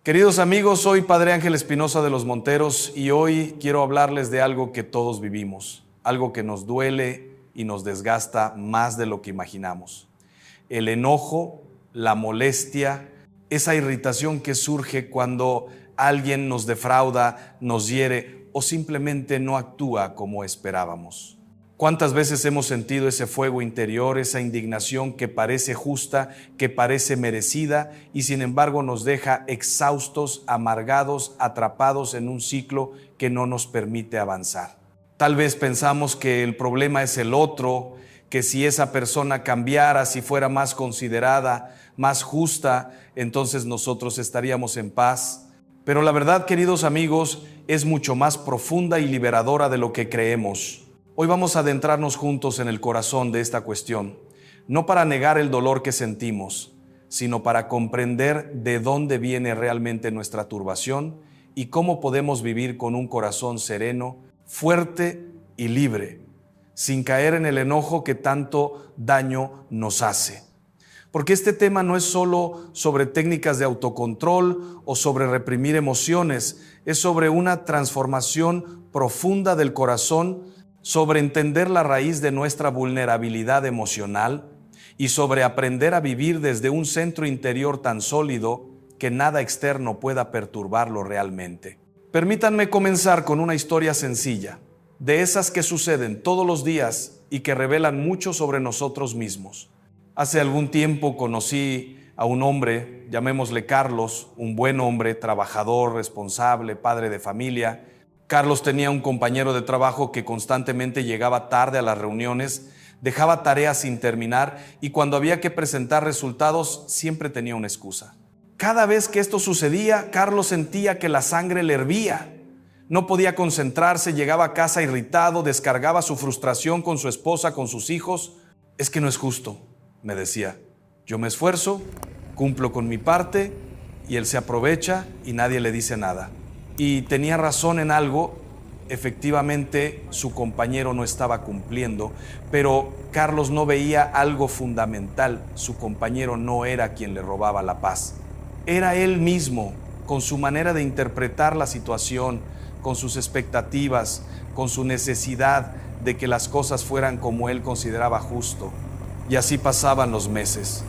Queridos amigos, soy Padre Ángel Espinosa de los Monteros y hoy quiero hablarles de algo que todos vivimos, algo que nos duele y nos desgasta más de lo que imaginamos. El enojo, la molestia, esa irritación que surge cuando alguien nos defrauda, nos hiere o simplemente no actúa como esperábamos. ¿Cuántas veces hemos sentido ese fuego interior, esa indignación que parece justa, que parece merecida y sin embargo nos deja exhaustos, amargados, atrapados en un ciclo que no nos permite avanzar? Tal vez pensamos que el problema es el otro, que si esa persona cambiara, si fuera más considerada, más justa, entonces nosotros estaríamos en paz. Pero la verdad, queridos amigos, es mucho más profunda y liberadora de lo que creemos. Hoy vamos a adentrarnos juntos en el corazón de esta cuestión, no para negar el dolor que sentimos, sino para comprender de dónde viene realmente nuestra turbación y cómo podemos vivir con un corazón sereno, fuerte y libre, sin caer en el enojo que tanto daño nos hace. Porque este tema no es solo sobre técnicas de autocontrol o sobre reprimir emociones, es sobre una transformación profunda del corazón, sobre entender la raíz de nuestra vulnerabilidad emocional y sobre aprender a vivir desde un centro interior tan sólido que nada externo pueda perturbarlo realmente. Permítanme comenzar con una historia sencilla, de esas que suceden todos los días y que revelan mucho sobre nosotros mismos. Hace algún tiempo conocí a un hombre, llamémosle Carlos, un buen hombre, trabajador, responsable, padre de familia. Carlos tenía un compañero de trabajo que constantemente llegaba tarde a las reuniones, dejaba tareas sin terminar y cuando había que presentar resultados siempre tenía una excusa. Cada vez que esto sucedía, Carlos sentía que la sangre le hervía. No podía concentrarse, llegaba a casa irritado, descargaba su frustración con su esposa, con sus hijos. Es que no es justo, me decía. Yo me esfuerzo, cumplo con mi parte y él se aprovecha y nadie le dice nada. Y tenía razón en algo, efectivamente su compañero no estaba cumpliendo, pero Carlos no veía algo fundamental. Su compañero no era quien le robaba la paz. Era él mismo, con su manera de interpretar la situación, con sus expectativas, con su necesidad de que las cosas fueran como él consideraba justo. Y así pasaban los meses.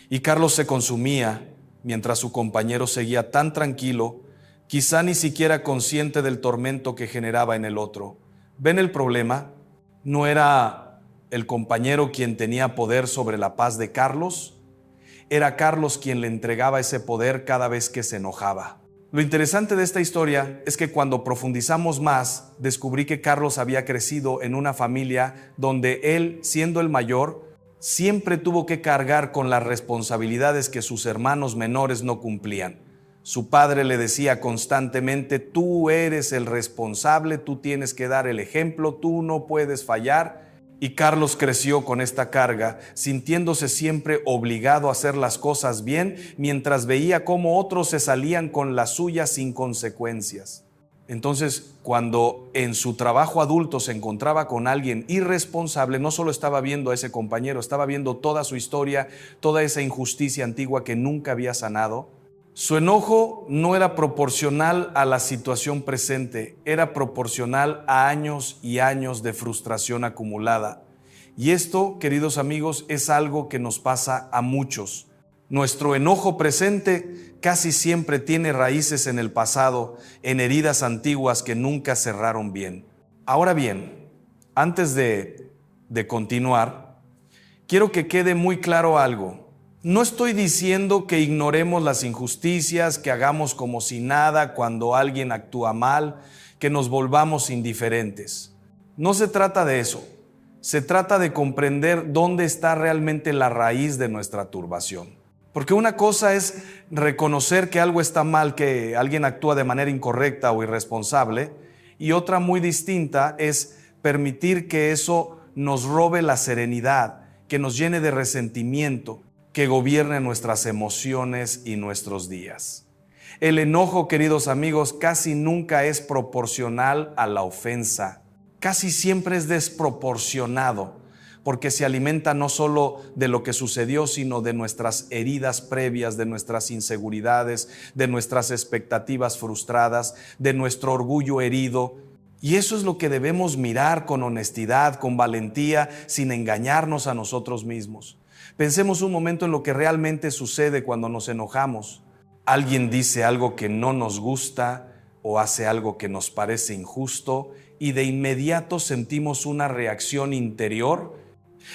Y Carlos se consumía mientras su compañero seguía tan tranquilo, quizá ni siquiera consciente del tormento que generaba en el otro. ¿Ven el problema? ¿No era el compañero quien tenía poder sobre la paz de Carlos? Era Carlos quien le entregaba ese poder cada vez que se enojaba. Lo interesante de esta historia es que cuando profundizamos más, descubrí que Carlos había crecido en una familia donde él, siendo el mayor, siempre tuvo que cargar con las responsabilidades que sus hermanos menores no cumplían. Su padre le decía constantemente: tú eres el responsable, tú tienes que dar el ejemplo, tú no puedes fallar. Y Carlos creció con esta carga, sintiéndose siempre obligado a hacer las cosas bien, mientras veía cómo otros se salían con las suyas sin consecuencias. Entonces, cuando en su trabajo adulto se encontraba con alguien irresponsable, no solo estaba viendo a ese compañero, estaba viendo toda su historia, toda esa injusticia antigua que nunca había sanado. Su enojo no era proporcional a la situación presente, era proporcional a años y años de frustración acumulada. Y esto, queridos amigos, es algo que nos pasa a muchos. Nuestro enojo presente casi siempre tiene raíces en el pasado, en heridas antiguas que nunca cerraron bien. Ahora bien, antes de continuar, quiero que quede muy claro algo. No estoy diciendo que ignoremos las injusticias, que hagamos como si nada cuando alguien actúa mal, que nos volvamos indiferentes. No se trata de eso. Se trata de comprender dónde está realmente la raíz de nuestra turbación. Porque una cosa es reconocer que algo está mal, que alguien actúa de manera incorrecta o irresponsable, y otra muy distinta es permitir que eso nos robe la serenidad, que nos llene de resentimiento, que gobierne nuestras emociones y nuestros días. El enojo, queridos amigos, casi nunca es proporcional a la ofensa. Casi siempre es desproporcionado. porque se alimenta no solo de lo que sucedió, sino de nuestras heridas previas, de nuestras inseguridades, de nuestras expectativas frustradas, de nuestro orgullo herido. Y eso es lo que debemos mirar con honestidad, con valentía, sin engañarnos a nosotros mismos. Pensemos un momento en lo que realmente sucede cuando nos enojamos. Alguien dice algo que no nos gusta o hace algo que nos parece injusto y de inmediato sentimos una reacción interior.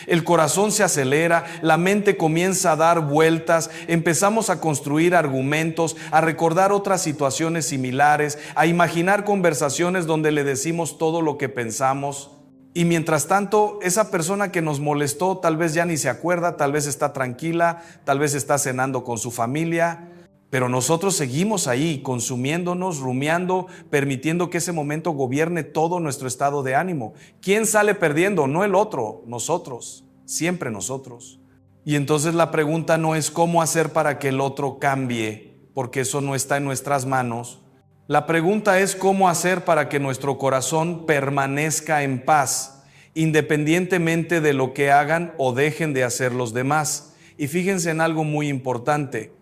El corazón se acelera, la mente comienza a dar vueltas, empezamos a construir argumentos, a recordar otras situaciones similares, a imaginar conversaciones donde le decimos todo lo que pensamos. Y mientras tanto, esa persona que nos molestó tal vez ya ni se acuerda, tal vez está tranquila, tal vez está cenando con su familia, pero nosotros seguimos ahí, consumiéndonos, rumiando, permitiendo que ese momento gobierne todo nuestro estado de ánimo. ¿Quién sale perdiendo? No el otro, nosotros, siempre nosotros. Y entonces la pregunta no es cómo hacer para que el otro cambie, porque eso no está en nuestras manos. La pregunta es cómo hacer para que nuestro corazón permanezca en paz, independientemente de lo que hagan o dejen de hacer los demás. Y fíjense en algo muy importante.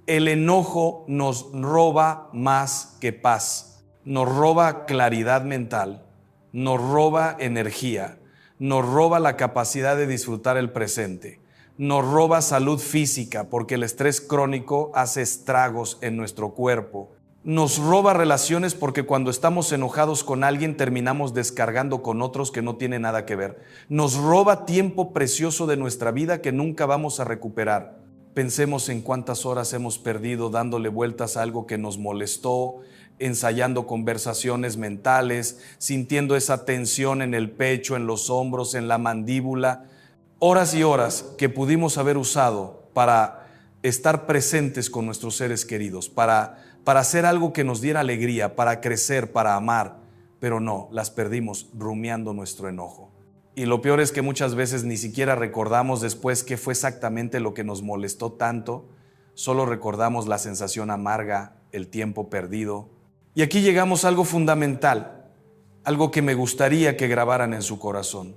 El enojo nos roba más que paz, nos roba claridad mental, nos roba energía, nos roba la capacidad de disfrutar el presente, nos roba salud física porque el estrés crónico hace estragos en nuestro cuerpo, nos roba relaciones porque cuando estamos enojados con alguien terminamos descargando con otros que no tienen nada que ver, nos roba tiempo precioso de nuestra vida que nunca vamos a recuperar. Pensemos en cuántas horas hemos perdido dándole vueltas a algo que nos molestó, ensayando conversaciones mentales, sintiendo esa tensión en el pecho, en los hombros, en la mandíbula. Horas y horas que pudimos haber usado para estar presentes con nuestros seres queridos, para hacer algo que nos diera alegría, para crecer, para amar. Pero no, las perdimos rumiando nuestro enojo. Y lo peor es que muchas veces ni siquiera recordamos después qué fue exactamente lo que nos molestó tanto, solo recordamos la sensación amarga, el tiempo perdido. Y aquí llegamos a algo fundamental, algo que me gustaría que grabaran en su corazón.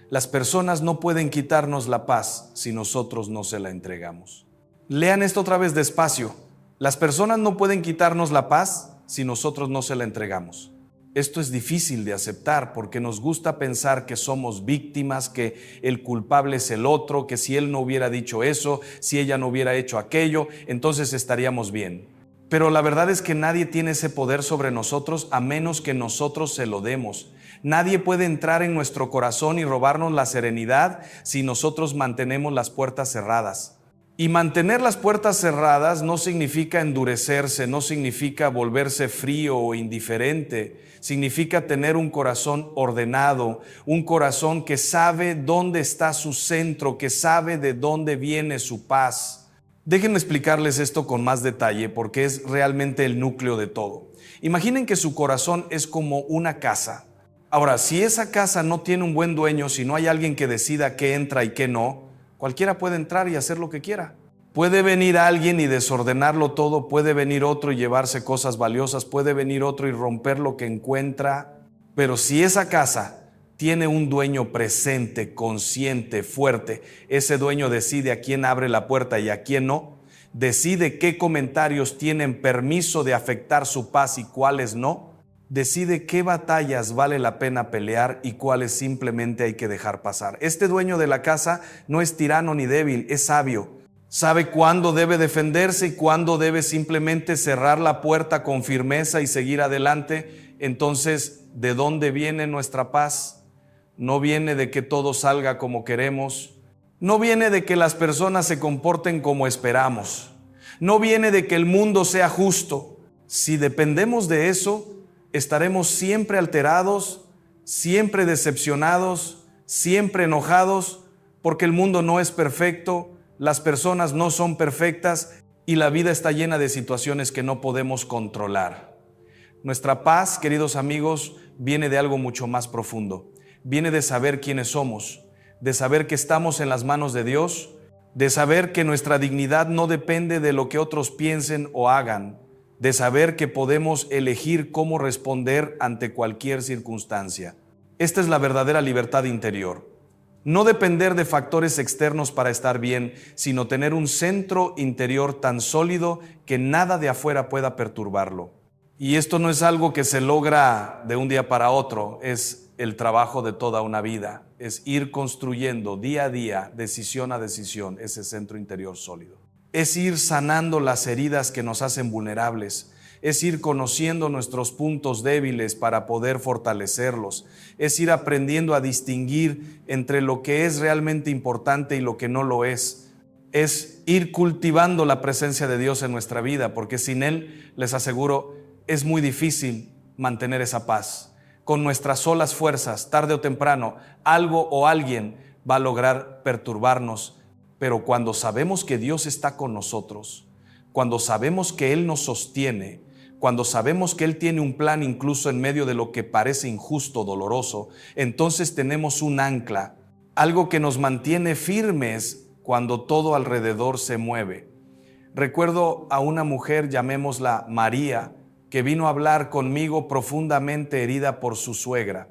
Las personas no pueden quitarnos la paz si nosotros no se la entregamos. Lean esto otra vez despacio. Las personas no pueden quitarnos la paz si nosotros no se la entregamos. Esto es difícil de aceptar porque nos gusta pensar que somos víctimas, que el culpable es el otro, que si él no hubiera dicho eso, si ella no hubiera hecho aquello, entonces estaríamos bien. Pero la verdad es que nadie tiene ese poder sobre nosotros a menos que nosotros se lo demos. Nadie puede entrar en nuestro corazón y robarnos la serenidad si nosotros mantenemos las puertas cerradas. Y mantener las puertas cerradas no significa endurecerse, no significa volverse frío o indiferente. Significa tener un corazón ordenado, un corazón que sabe dónde está su centro, que sabe de dónde viene su paz. Déjenme explicarles esto con más detalle porque es realmente el núcleo de todo. Imaginen que su corazón es como una casa. Ahora, si esa casa no tiene un buen dueño, si no hay alguien que decida qué entra y qué no, cualquiera puede entrar y hacer lo que quiera. Puede venir alguien y desordenarlo todo, puede venir otro y llevarse cosas valiosas, puede venir otro y romper lo que encuentra. Pero si esa casa tiene un dueño presente, consciente, fuerte, ese dueño decide a quién abre la puerta y a quién no, decide qué comentarios tienen permiso de afectar su paz y cuáles no, decide qué batallas vale la pena pelear y cuáles simplemente hay que dejar pasar. Este dueño de la casa no es tirano ni débil, es sabio. Sabe cuándo debe defenderse y cuándo debe simplemente cerrar la puerta con firmeza y seguir adelante. Entonces, ¿de dónde viene nuestra paz? No viene de que todo salga como queremos. No viene de que las personas se comporten como esperamos. No viene de que el mundo sea justo. Si dependemos de eso, estaremos siempre alterados, siempre decepcionados, siempre enojados, porque el mundo no es perfecto, las personas no son perfectas y la vida está llena de situaciones que no podemos controlar. Nuestra paz, queridos amigos, viene de algo mucho más profundo. Viene de saber quiénes somos, de saber que estamos en las manos de Dios, de saber que nuestra dignidad no depende de lo que otros piensen o hagan, de saber que podemos elegir cómo responder ante cualquier circunstancia. Esta es la verdadera libertad interior. No depender de factores externos para estar bien, sino tener un centro interior tan sólido que nada de afuera pueda perturbarlo. Y esto no es algo que se logra de un día para otro, es el trabajo de toda una vida, es ir construyendo día a día, decisión a decisión, ese centro interior sólido. Es ir sanando las heridas que nos hacen vulnerables, es ir conociendo nuestros puntos débiles para poder fortalecerlos, es ir aprendiendo a distinguir entre lo que es realmente importante y lo que no lo es ir cultivando la presencia de Dios en nuestra vida, porque sin Él, les aseguro, es muy difícil mantener esa paz. Con nuestras solas fuerzas, tarde o temprano, algo o alguien va a lograr perturbarnos, pero cuando sabemos que Dios está con nosotros, cuando sabemos que Él nos sostiene, cuando sabemos que Él tiene un plan incluso en medio de lo que parece injusto, doloroso, entonces tenemos un ancla, algo que nos mantiene firmes cuando todo alrededor se mueve. Recuerdo a una mujer, llamémosla María, que vino a hablar conmigo profundamente herida por su suegra.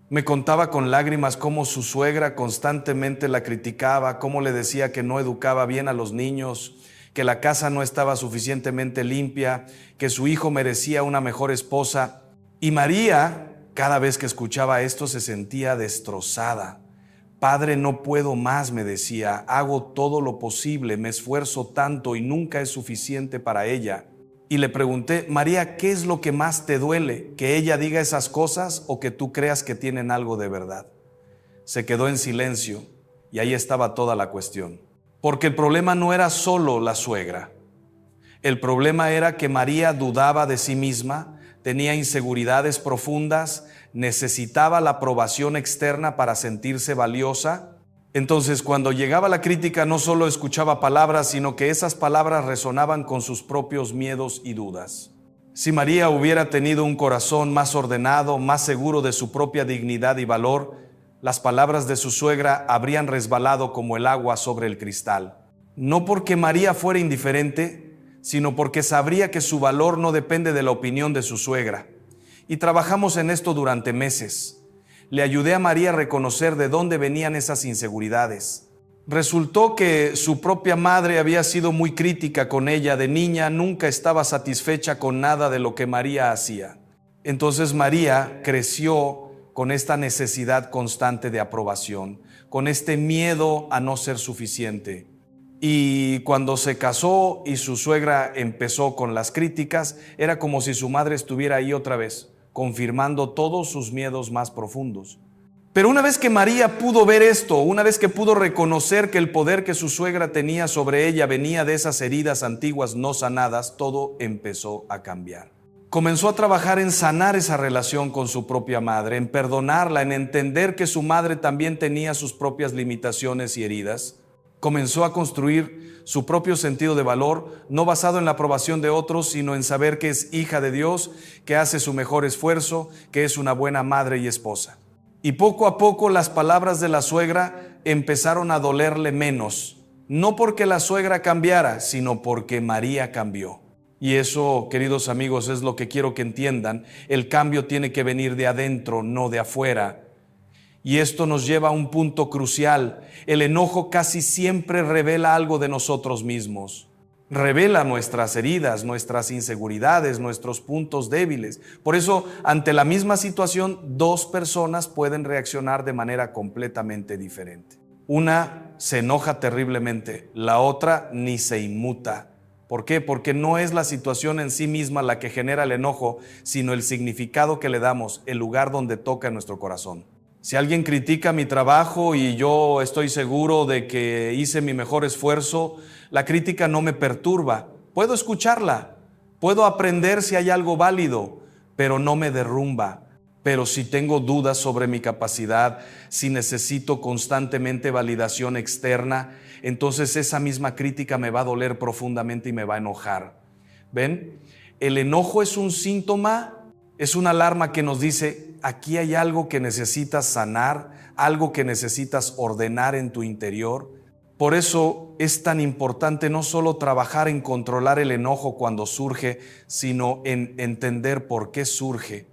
Me contaba con lágrimas cómo su suegra constantemente la criticaba, cómo le decía que no educaba bien a los niños, que la casa no estaba suficientemente limpia, que su hijo merecía una mejor esposa. Y María, cada vez que escuchaba esto, se sentía destrozada. Padre, no puedo más, me decía, hago todo lo posible, me esfuerzo tanto y nunca es suficiente para ella. Y le pregunté, María, ¿qué es lo que más te duele? ¿Que ella diga esas cosas o que tú creas que tienen algo de verdad? Se quedó en silencio y ahí estaba toda la cuestión. Porque el problema no era solo la suegra. El problema era que María dudaba de sí misma, tenía inseguridades profundas, necesitaba la aprobación externa para sentirse valiosa. Entonces, cuando llegaba la crítica, no solo escuchaba palabras, sino que esas palabras resonaban con sus propios miedos y dudas. Si María hubiera tenido un corazón más ordenado, más seguro de su propia dignidad y valor, las palabras de su suegra habrían resbalado como el agua sobre el cristal. No porque María fuera indiferente, sino porque sabría que su valor no depende de la opinión de su suegra. Y trabajamos en esto durante meses. Le ayudé a María a reconocer de dónde venían esas inseguridades. Resultó que su propia madre había sido muy crítica con ella. De niña nunca estaba satisfecha con nada de lo que María hacía. Entonces María creció con esta necesidad constante de aprobación, con este miedo a no ser suficiente. Y cuando se casó y su suegra empezó con las críticas, era como si su madre estuviera ahí otra vez, confirmando todos sus miedos más profundos. Pero una vez que María pudo ver esto, una vez que pudo reconocer que el poder que su suegra tenía sobre ella venía de esas heridas antiguas no sanadas, todo empezó a cambiar. Comenzó a trabajar en sanar esa relación con su propia madre, en perdonarla, en entender que su madre también tenía sus propias limitaciones y heridas. Comenzó a construir su propio sentido de valor, no basado en la aprobación de otros, sino en saber que es hija de Dios, que hace su mejor esfuerzo, que es una buena madre y esposa. Y poco a poco las palabras de la suegra empezaron a dolerle menos, no porque la suegra cambiara, sino porque María cambió. Y eso, queridos amigos, es lo que quiero que entiendan. El cambio tiene que venir de adentro, no de afuera. Y esto nos lleva a un punto crucial. El enojo casi siempre revela algo de nosotros mismos. Revela nuestras heridas, nuestras inseguridades, nuestros puntos débiles. Por eso, ante la misma situación, dos personas pueden reaccionar de manera completamente diferente. Una se enoja terriblemente, la otra ni se inmuta. ¿Por qué? Porque no es la situación en sí misma la que genera el enojo, sino el significado que le damos, el lugar donde toca nuestro corazón. Si alguien critica mi trabajo y yo estoy seguro de que hice mi mejor esfuerzo, la crítica no me perturba. Puedo escucharla, puedo aprender si hay algo válido, pero no me derrumba. Pero si tengo dudas sobre mi capacidad, si necesito constantemente validación externa, entonces esa misma crítica me va a doler profundamente y me va a enojar. ¿Ven? El enojo es un síntoma, es una alarma que nos dice, aquí hay algo que necesitas sanar, algo que necesitas ordenar en tu interior. Por eso es tan importante no solo trabajar en controlar el enojo cuando surge, sino en entender por qué surge,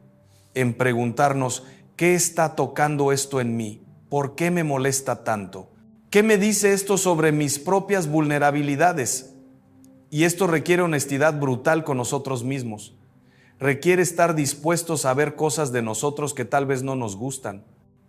en preguntarnos, ¿qué está tocando esto en mí? ¿Por qué me molesta tanto? ¿Qué me dice esto sobre mis propias vulnerabilidades? Y esto requiere honestidad brutal con nosotros mismos. Requiere estar dispuestos a ver cosas de nosotros que tal vez no nos gustan.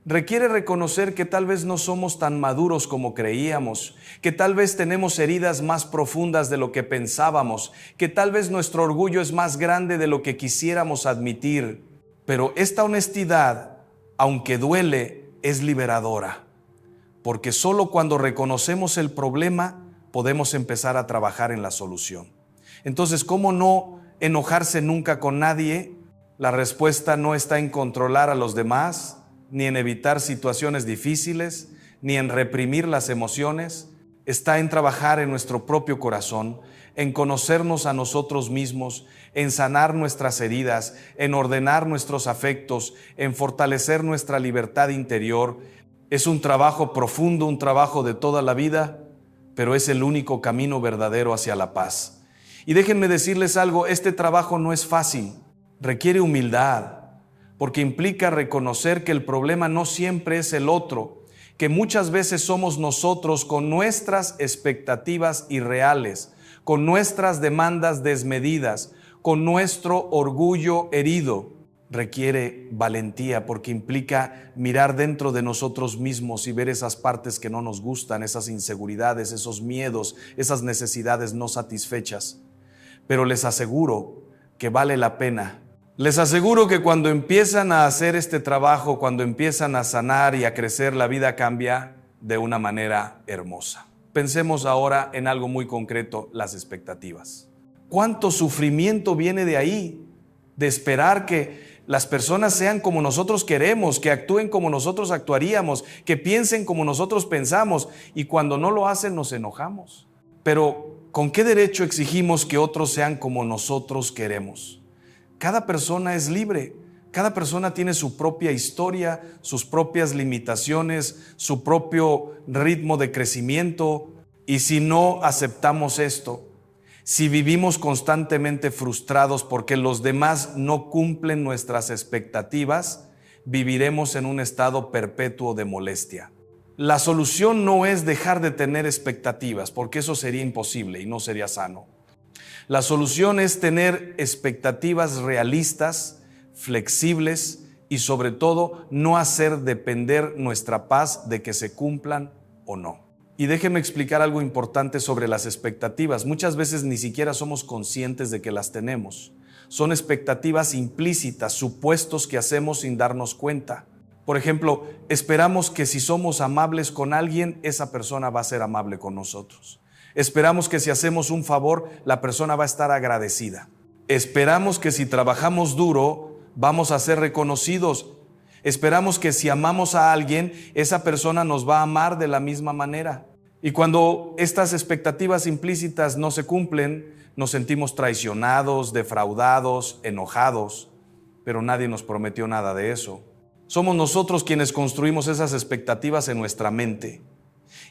Requiere reconocer que tal vez no somos tan maduros como creíamos, que tal vez tenemos heridas más profundas de lo que pensábamos, que tal vez nuestro orgullo es más grande de lo que quisiéramos admitir. Pero esta honestidad, aunque duele, es liberadora, porque solo cuando reconocemos el problema podemos empezar a trabajar en la solución. Entonces, ¿cómo no enojarse nunca con nadie? La respuesta no está en controlar a los demás, ni en evitar situaciones difíciles, ni en reprimir las emociones. Está en trabajar en nuestro propio corazón, en conocernos a nosotros mismos, en sanar nuestras heridas, en ordenar nuestros afectos, en fortalecer nuestra libertad interior. Es un trabajo profundo, un trabajo de toda la vida, pero es el único camino verdadero hacia la paz. Y déjenme decirles algo, este trabajo no es fácil, requiere humildad, porque implica reconocer que el problema no siempre es el otro, que muchas veces somos nosotros con nuestras expectativas irreales, con nuestras demandas desmedidas, con nuestro orgullo herido. Requiere valentía porque implica mirar dentro de nosotros mismos y ver esas partes que no nos gustan, esas inseguridades, esos miedos, esas necesidades no satisfechas. Pero les aseguro que vale la pena. Les aseguro que cuando empiezan a hacer este trabajo, cuando empiezan a sanar y a crecer, la vida cambia de una manera hermosa. Pensemos ahora en algo muy concreto, las expectativas. ¿Cuánto sufrimiento viene de ahí? De esperar que las personas sean como nosotros queremos, que actúen como nosotros actuaríamos, que piensen como nosotros pensamos, y cuando no lo hacen nos enojamos. Pero, ¿con qué derecho exigimos que otros sean como nosotros queremos? Cada persona es libre, cada persona tiene su propia historia, sus propias limitaciones, su propio ritmo de crecimiento, y si no aceptamos esto, si vivimos constantemente frustrados porque los demás no cumplen nuestras expectativas, viviremos en un estado perpetuo de molestia. La solución no es dejar de tener expectativas, porque eso sería imposible y no sería sano. La solución es tener expectativas realistas, flexibles y sobre todo no hacer depender nuestra paz de que se cumplan o no. Y déjenme explicar algo importante sobre las expectativas. Muchas veces ni siquiera somos conscientes de que las tenemos. Son expectativas implícitas, supuestos que hacemos sin darnos cuenta. Por ejemplo, esperamos que si somos amables con alguien, esa persona va a ser amable con nosotros. Esperamos que si hacemos un favor, la persona va a estar agradecida. Esperamos que si trabajamos duro, vamos a ser reconocidos. Esperamos que si amamos a alguien, esa persona nos va a amar de la misma manera. Y cuando estas expectativas implícitas no se cumplen, nos sentimos traicionados, defraudados, enojados. Pero nadie nos prometió nada de eso. Somos nosotros quienes construimos esas expectativas en nuestra mente.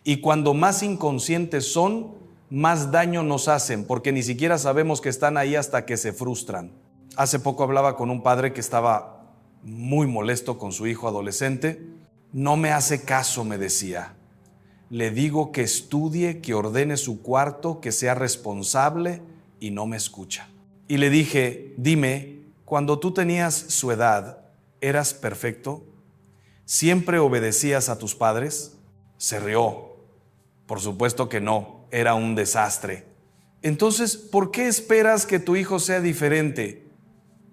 Y cuando más inconscientes son, más daño nos hacen, porque ni siquiera sabemos que están ahí hasta que se frustran. Hace poco hablaba con un padre que estaba muy molesto con su hijo adolescente. No me hace caso, me decía. Le digo que estudie, que ordene su cuarto, que sea responsable y no me escucha. Y le dije, dime, cuando tú tenías su edad, ¿eras perfecto? ¿Siempre obedecías a tus padres? Se rió. Por supuesto que no, era un desastre. Entonces, ¿por qué esperas que tu hijo sea diferente?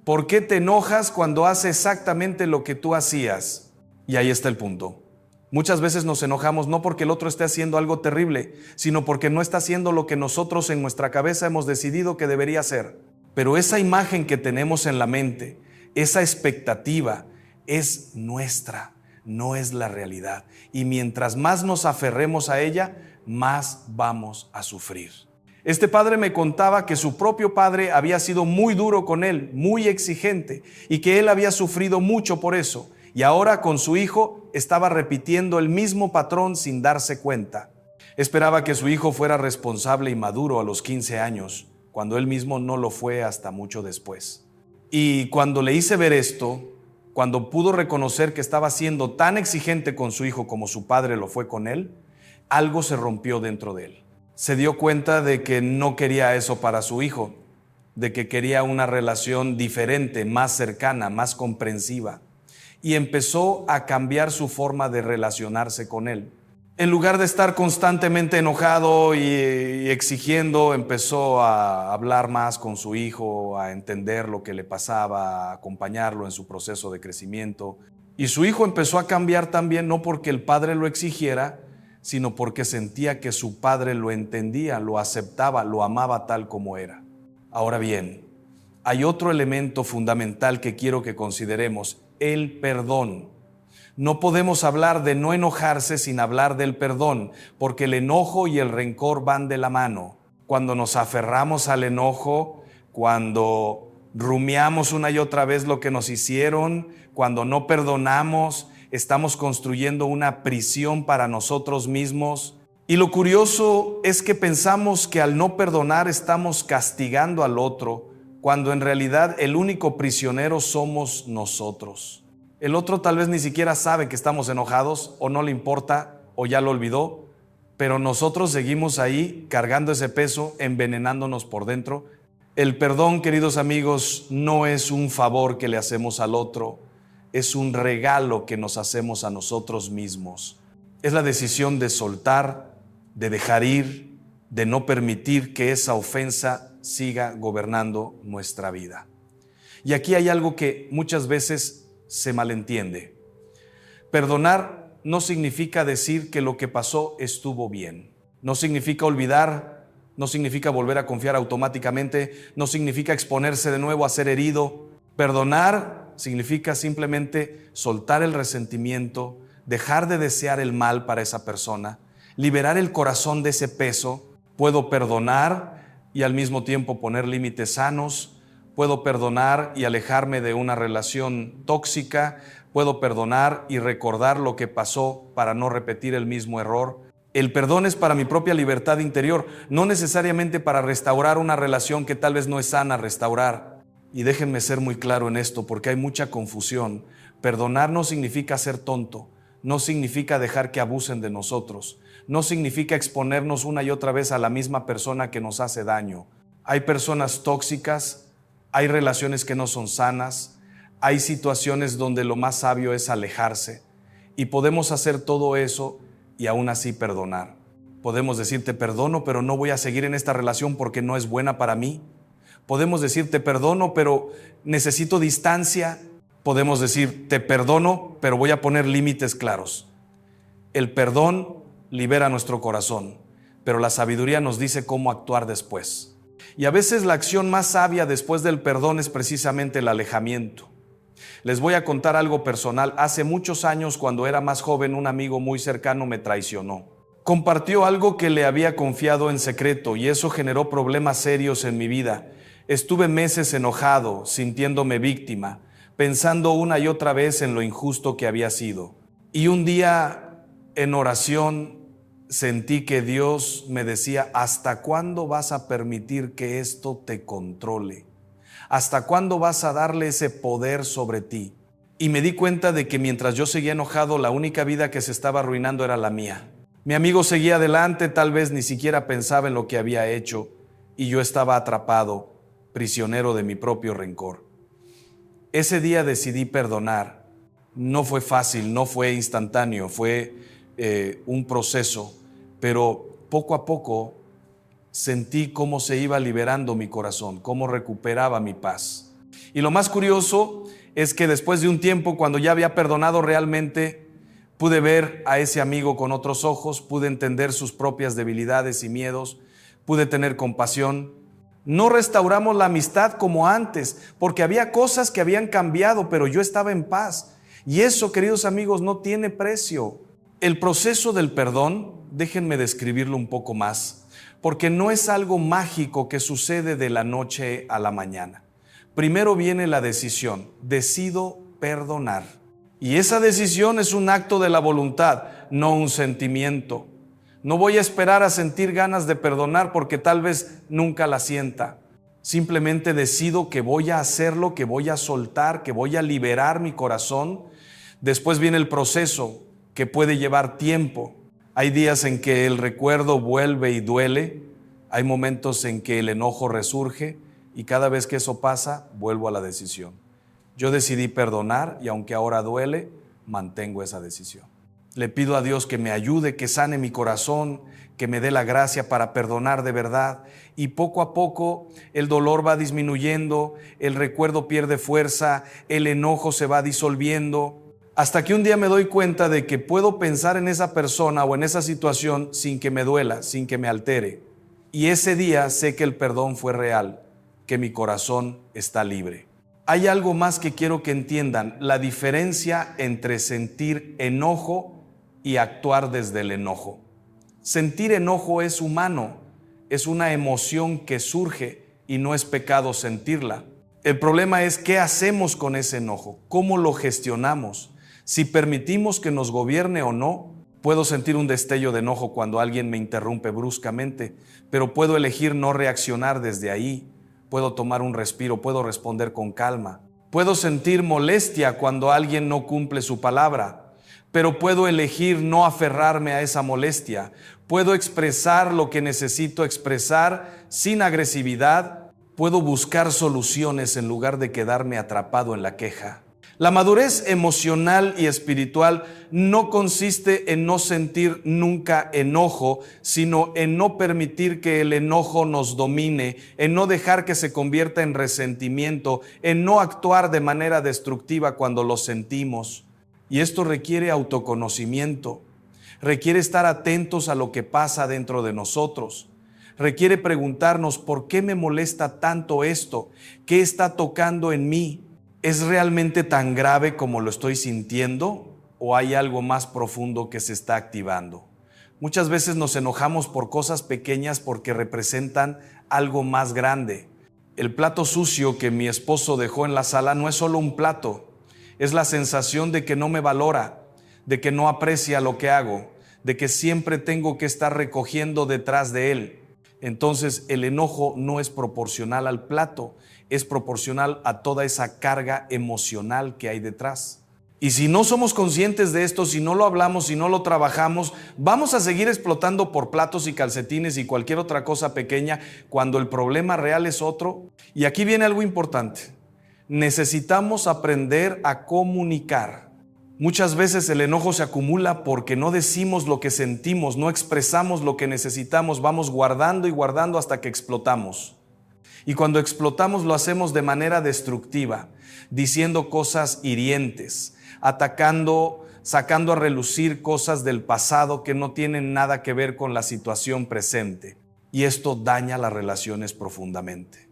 ¿Por qué te enojas cuando hace exactamente lo que tú hacías? Y ahí está el punto. Muchas veces nos enojamos no porque el otro esté haciendo algo terrible, sino porque no está haciendo lo que nosotros en nuestra cabeza hemos decidido que debería hacer. Pero esa imagen que tenemos en la mente, esa expectativa, es nuestra, no es la realidad. Y mientras más nos aferremos a ella, más vamos a sufrir. Este padre me contaba que su propio padre había sido muy duro con él, muy exigente, y que él había sufrido mucho por eso. Y ahora con su hijo estaba repitiendo el mismo patrón sin darse cuenta. Esperaba que su hijo fuera responsable y maduro a los 15 años, cuando él mismo no lo fue hasta mucho después. Y cuando le hice ver esto, cuando pudo reconocer que estaba siendo tan exigente con su hijo como su padre lo fue con él, algo se rompió dentro de él. Se dio cuenta de que no quería eso para su hijo, de que quería una relación diferente, más cercana, más comprensiva, y empezó a cambiar su forma de relacionarse con él. En lugar de estar constantemente enojado y exigiendo, empezó a hablar más con su hijo, a entender lo que le pasaba, a acompañarlo en su proceso de crecimiento. Y su hijo empezó a cambiar también, no porque el padre lo exigiera, sino porque sentía que su padre lo entendía, lo aceptaba, lo amaba tal como era. Ahora bien, hay otro elemento fundamental que quiero que consideremos: el perdón. No podemos hablar de no enojarse sin hablar del perdón, porque el enojo y el rencor van de la mano. Cuando nos aferramos al enojo, cuando rumiamos una y otra vez lo que nos hicieron, cuando no perdonamos, estamos construyendo una prisión para nosotros mismos. Y lo curioso es que pensamos que al no perdonar estamos castigando al otro, cuando en realidad el único prisionero somos nosotros. El otro tal vez ni siquiera sabe que estamos enojados, o no le importa, o ya lo olvidó, pero nosotros seguimos ahí cargando ese peso, envenenándonos por dentro. El perdón, queridos amigos, no es un favor que le hacemos al otro, es un regalo que nos hacemos a nosotros mismos. Es la decisión de soltar, de dejar ir, de no permitir que esa ofensa siga gobernando nuestra vida. Y aquí hay algo que muchas veces se malentiende. Perdonar no significa decir que lo que pasó estuvo bien. No significa olvidar, no significa volver a confiar automáticamente, no significa exponerse de nuevo a ser herido. Perdonar significa simplemente soltar el resentimiento, dejar de desear el mal para esa persona, liberar el corazón de ese peso. Puedo perdonar y al mismo tiempo poner límites sanos. Puedo perdonar y alejarme de una relación tóxica. Puedo perdonar y recordar lo que pasó para no repetir el mismo error. El perdón es para mi propia libertad interior, no necesariamente para restaurar una relación que tal vez no es sana restaurar. Y déjenme ser muy claro en esto, porque hay mucha confusión. Perdonar no significa ser tonto, no significa dejar que abusen de nosotros, no significa exponernos una y otra vez a la misma persona que nos hace daño. Hay personas tóxicas, hay relaciones que no son sanas, hay situaciones donde lo más sabio es alejarse, y podemos hacer todo eso y aún así perdonar. Podemos decir: te perdono, pero no voy a seguir en esta relación porque no es buena para mí. Podemos decir: te perdono, pero necesito distancia. Podemos decir: te perdono, pero voy a poner límites claros. El perdón libera nuestro corazón, pero la sabiduría nos dice cómo actuar después. Y a veces la acción más sabia después del perdón es precisamente el alejamiento. Les voy a contar algo personal. Hace muchos años, cuando era más joven, un amigo muy cercano me traicionó. Compartió algo que le había confiado en secreto y eso generó problemas serios en mi vida. Estuve meses enojado, sintiéndome víctima, pensando una y otra vez en lo injusto que había sido. Y un día, en oración, sentí que Dios me decía: ¿hasta cuándo vas a permitir que esto te controle? ¿Hasta cuándo vas a darle ese poder sobre ti? Y me di cuenta de que mientras yo seguía enojado, la única vida que se estaba arruinando era la mía. Mi amigo seguía adelante, tal vez ni siquiera pensaba en lo que había hecho, y yo estaba atrapado, prisionero de mi propio rencor. Ese día decidí perdonar. No fue fácil, no fue instantáneo, fue un proceso, pero poco a poco sentí cómo se iba liberando mi corazón, cómo recuperaba mi paz. Y lo más curioso es que después de un tiempo, cuando ya había perdonado realmente, pude ver a ese amigo con otros ojos, pude entender sus propias debilidades y miedos, pude tener compasión. No restauramos la amistad como antes, porque había cosas que habían cambiado, pero yo estaba en paz. Y eso, queridos amigos, no tiene precio. El proceso del perdón, déjenme describirlo un poco más, porque no es algo mágico que sucede de la noche a la mañana. Primero viene la decisión: decido perdonar. Y esa decisión es un acto de la voluntad, no un sentimiento. No voy a esperar a sentir ganas de perdonar porque tal vez nunca la sienta. Simplemente decido que voy a hacerlo, que voy a soltar, que voy a liberar mi corazón. Después viene el proceso, que puede llevar tiempo. Hay días en que el recuerdo vuelve y duele. Hay momentos en que el enojo resurge y cada vez que eso pasa, vuelvo a la decisión. Yo decidí perdonar y aunque ahora duele, mantengo esa decisión. Le pido a Dios que me ayude, que sane mi corazón, que me dé la gracia para perdonar de verdad. Y poco a poco el dolor va disminuyendo, el recuerdo pierde fuerza, el enojo se va disolviendo, hasta que un día me doy cuenta de que puedo pensar en esa persona o en esa situación sin que me duela, sin que me altere. Y ese día sé que el perdón fue real, que mi corazón está libre. Hay algo más que quiero que entiendan, la diferencia entre sentir enojo y actuar desde el enojo. Sentir enojo es humano, es una emoción que surge y no es pecado sentirla. El problema es qué hacemos con ese enojo, cómo lo gestionamos, si permitimos que nos gobierne o no. Puedo sentir un destello de enojo cuando alguien me interrumpe bruscamente, pero puedo elegir no reaccionar desde ahí. Puedo tomar un respiro, puedo responder con calma. Puedo sentir molestia cuando alguien no cumple su palabra, pero puedo elegir no aferrarme a esa molestia. Puedo expresar lo que necesito expresar sin agresividad. Puedo buscar soluciones en lugar de quedarme atrapado en la queja. La madurez emocional y espiritual no consiste en no sentir nunca enojo, sino en no permitir que el enojo nos domine, en no dejar que se convierta en resentimiento, en no actuar de manera destructiva cuando lo sentimos. Y esto requiere autoconocimiento, requiere estar atentos a lo que pasa dentro de nosotros, requiere preguntarnos ¿por qué me molesta tanto esto? ¿Qué está tocando en mí? ¿Es realmente tan grave como lo estoy sintiendo o hay algo más profundo que se está activando? Muchas veces nos enojamos por cosas pequeñas porque representan algo más grande. El plato sucio que mi esposo dejó en la sala no es solo un plato. Es la sensación de que no me valora, de que no aprecia lo que hago, de que siempre tengo que estar recogiendo detrás de él. Entonces el enojo no es proporcional al plato, es proporcional a toda esa carga emocional que hay detrás. Y si no somos conscientes de esto, si no lo hablamos, si no lo trabajamos, vamos a seguir explotando por platos y calcetines y cualquier otra cosa pequeña cuando el problema real es otro. Y aquí viene algo importante. Necesitamos aprender a comunicar. Muchas veces el enojo se acumula porque no decimos lo que sentimos, no expresamos lo que necesitamos, vamos guardando y guardando hasta que explotamos. Y cuando explotamos lo hacemos de manera destructiva, diciendo cosas hirientes, atacando, sacando a relucir cosas del pasado que no tienen nada que ver con la situación presente. Y esto daña las relaciones profundamente.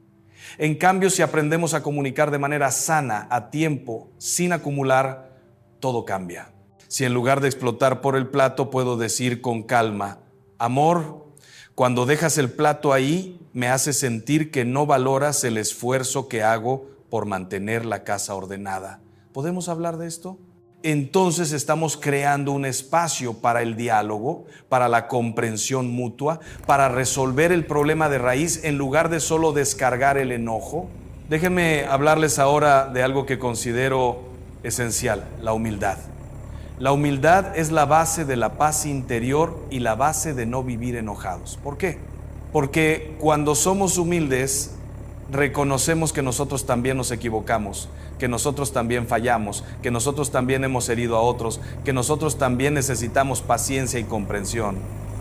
En cambio, si aprendemos a comunicar de manera sana, a tiempo, sin acumular, todo cambia. Si en lugar de explotar por el plato puedo decir con calma, amor, cuando dejas el plato ahí, me hace sentir que no valoras el esfuerzo que hago por mantener la casa ordenada. ¿Podemos hablar de esto? Entonces estamos creando un espacio para el diálogo, para la comprensión mutua, para resolver el problema de raíz en lugar de solo descargar el enojo. Déjenme hablarles ahora de algo que considero esencial, la humildad. La humildad es la base de la paz interior y la base de no vivir enojados. ¿Por qué? Porque cuando somos humildes, reconocemos que nosotros también nos equivocamos, que nosotros también fallamos, que nosotros también hemos herido a otros, que nosotros también necesitamos paciencia y comprensión.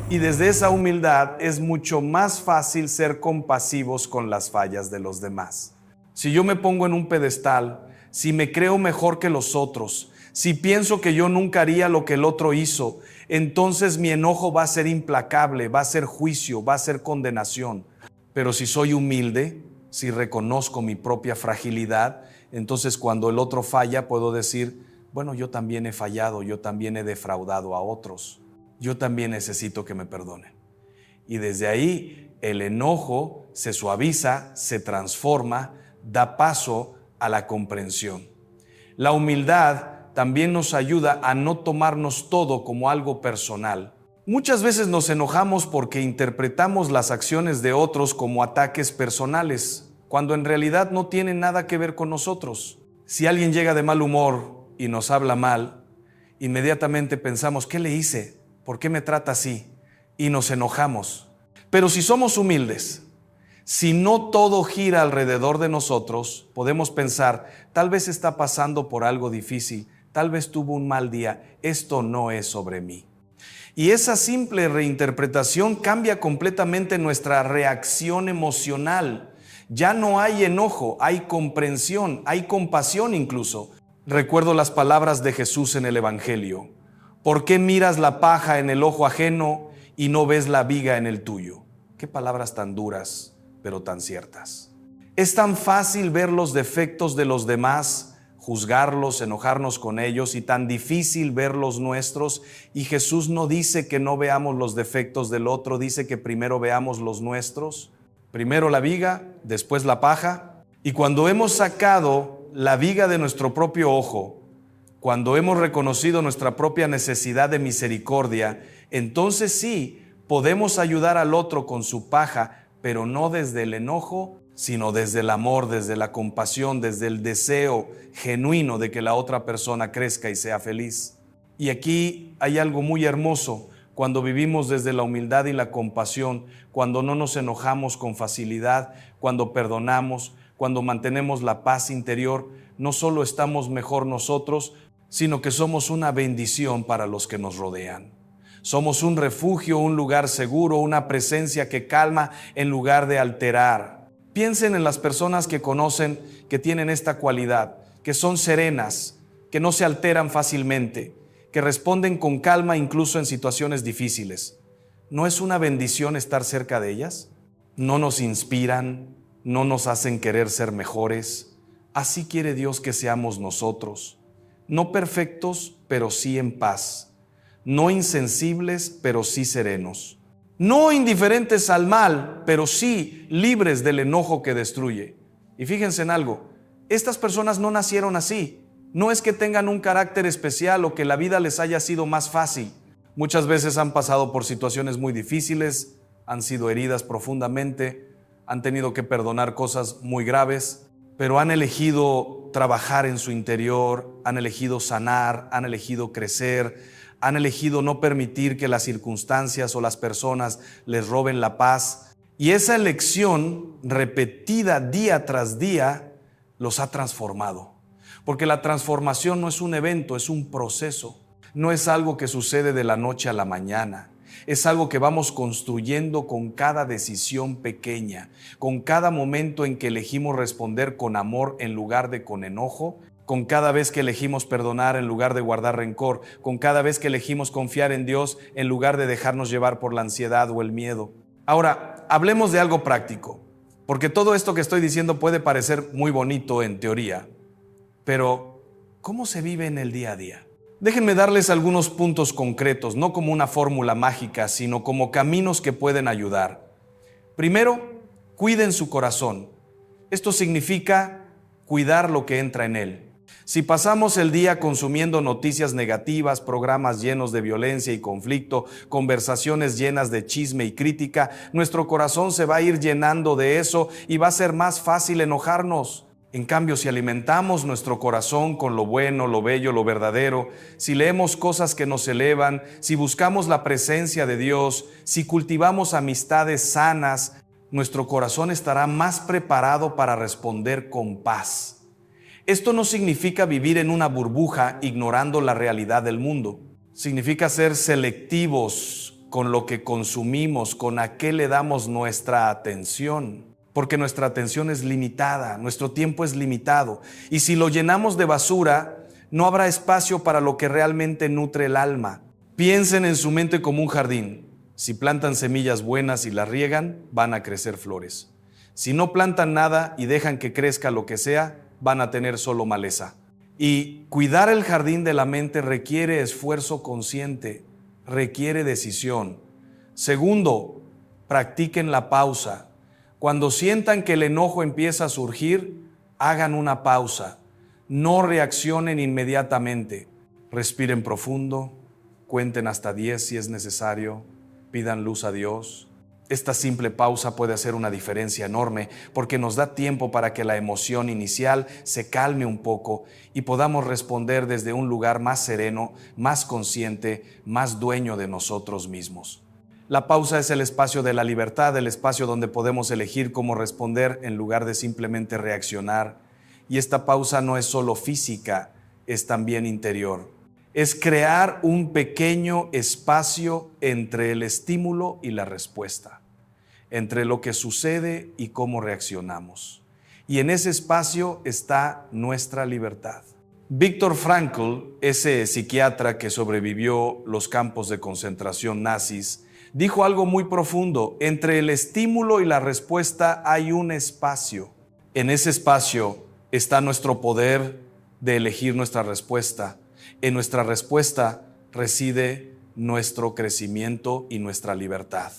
Y desde esa humildad es mucho más fácil ser compasivos con las fallas de los demás. Si yo me pongo en un pedestal, si me creo mejor que los otros, si pienso que yo nunca haría lo que el otro hizo, entonces mi enojo va a ser implacable, va a ser juicio, va a ser condenación. Pero si soy humilde, si reconozco mi propia fragilidad, entonces cuando el otro falla puedo decir, bueno, yo también he fallado, yo también he defraudado a otros, yo también necesito que me perdonen. Y desde ahí el enojo se suaviza, se transforma, da paso a la comprensión. La humildad también nos ayuda a no tomarnos todo como algo personal. Muchas veces nos enojamos porque interpretamos las acciones de otros como ataques personales. cuando en realidad no tiene nada que ver con nosotros. Si alguien llega de mal humor y nos habla mal, inmediatamente pensamos, ¿qué le hice? ¿Por qué me trata así? Y nos enojamos. Pero si somos humildes, si no todo gira alrededor de nosotros, podemos pensar, tal vez está pasando por algo difícil, tal vez tuvo un mal día, esto no es sobre mí. Y esa simple reinterpretación cambia completamente nuestra reacción emocional. Ya no hay enojo, hay comprensión, hay compasión incluso. Recuerdo las palabras de Jesús en el Evangelio. ¿Por qué miras la paja en el ojo ajeno y no ves la viga en el tuyo? Qué palabras tan duras, pero tan ciertas. Es tan fácil ver los defectos de los demás, juzgarlos, enojarnos con ellos, y tan difícil ver los nuestros. Y Jesús no dice que no veamos los defectos del otro, dice que primero veamos los nuestros. Primero la viga, después la paja. Y cuando hemos sacado la viga de nuestro propio ojo, cuando hemos reconocido nuestra propia necesidad de misericordia, entonces sí podemos ayudar al otro con su paja, pero no desde el enojo, sino desde el amor, desde la compasión, desde el deseo genuino de que la otra persona crezca y sea feliz. Y aquí hay algo muy hermoso. Cuando vivimos desde la humildad y la compasión, cuando no nos enojamos con facilidad, cuando perdonamos, cuando mantenemos la paz interior, no solo estamos mejor nosotros, sino que somos una bendición para los que nos rodean. Somos un refugio, un lugar seguro, una presencia que calma en lugar de alterar. Piensen en las personas que conocen que tienen esta cualidad, que son serenas, que no se alteran fácilmente, que responden con calma incluso en situaciones difíciles. ¿No es una bendición estar cerca de ellas? ¿No nos inspiran? ¿No nos hacen querer ser mejores? Así quiere Dios que seamos nosotros. No perfectos, pero sí en paz. No insensibles, pero sí serenos. No indiferentes al mal, pero sí libres del enojo que destruye. Y fíjense en algo, estas personas no nacieron así. No es que tengan un carácter especial o que la vida les haya sido más fácil. Muchas veces han pasado por situaciones muy difíciles, han sido heridas profundamente, han tenido que perdonar cosas muy graves, pero han elegido trabajar en su interior, han elegido sanar, han elegido crecer, han elegido no permitir que las circunstancias o las personas les roben la paz. Y esa elección repetida día tras día los ha transformado. Porque la transformación no es un evento, es un proceso. No es algo que sucede de la noche a la mañana. Es algo que vamos construyendo con cada decisión pequeña, con cada momento en que elegimos responder con amor en lugar de con enojo, con cada vez que elegimos perdonar en lugar de guardar rencor, con cada vez que elegimos confiar en Dios en lugar de dejarnos llevar por la ansiedad o el miedo. Ahora, hablemos de algo práctico, porque todo esto que estoy diciendo puede parecer muy bonito en teoría, pero ¿cómo se vive en el día a día? Déjenme darles algunos puntos concretos, no como una fórmula mágica, sino como caminos que pueden ayudar. Primero, cuiden su corazón. Esto significa cuidar lo que entra en él. Si pasamos el día consumiendo noticias negativas, programas llenos de violencia y conflicto, conversaciones llenas de chisme y crítica, nuestro corazón se va a ir llenando de eso y va a ser más fácil enojarnos. En cambio, si alimentamos nuestro corazón con lo bueno, lo bello, lo verdadero, si leemos cosas que nos elevan, si buscamos la presencia de Dios, si cultivamos amistades sanas, nuestro corazón estará más preparado para responder con paz. Esto no significa vivir en una burbuja ignorando la realidad del mundo. Significa ser selectivos con lo que consumimos, con a qué le damos nuestra atención. Porque nuestra atención es limitada, nuestro tiempo es limitado. Y si lo llenamos de basura, no habrá espacio para lo que realmente nutre el alma. Piensen en su mente como un jardín. Si plantan semillas buenas y las riegan, van a crecer flores. Si no plantan nada y dejan que crezca lo que sea, van a tener solo maleza. Y cuidar el jardín de la mente requiere esfuerzo consciente, requiere decisión. Segundo, practiquen la pausa. Cuando sientan que el enojo empieza a surgir, hagan una pausa. No reaccionen inmediatamente. Respiren profundo, cuenten hasta 10 si es necesario, pidan luz a Dios. Esta simple pausa puede hacer una diferencia enorme porque nos da tiempo para que la emoción inicial se calme un poco y podamos responder desde un lugar más sereno, más consciente, más dueño de nosotros mismos. La pausa es el espacio de la libertad, el espacio donde podemos elegir cómo responder en lugar de simplemente reaccionar. Y esta pausa no es solo física, es también interior. Es crear un pequeño espacio entre el estímulo y la respuesta, entre lo que sucede y cómo reaccionamos. Y en ese espacio está nuestra libertad. Viktor Frankl, ese psiquiatra que sobrevivió los campos de concentración nazis, dijo algo muy profundo: entre el estímulo y la respuesta hay un espacio. En ese espacio está nuestro poder de elegir nuestra respuesta. En nuestra respuesta reside nuestro crecimiento y nuestra libertad.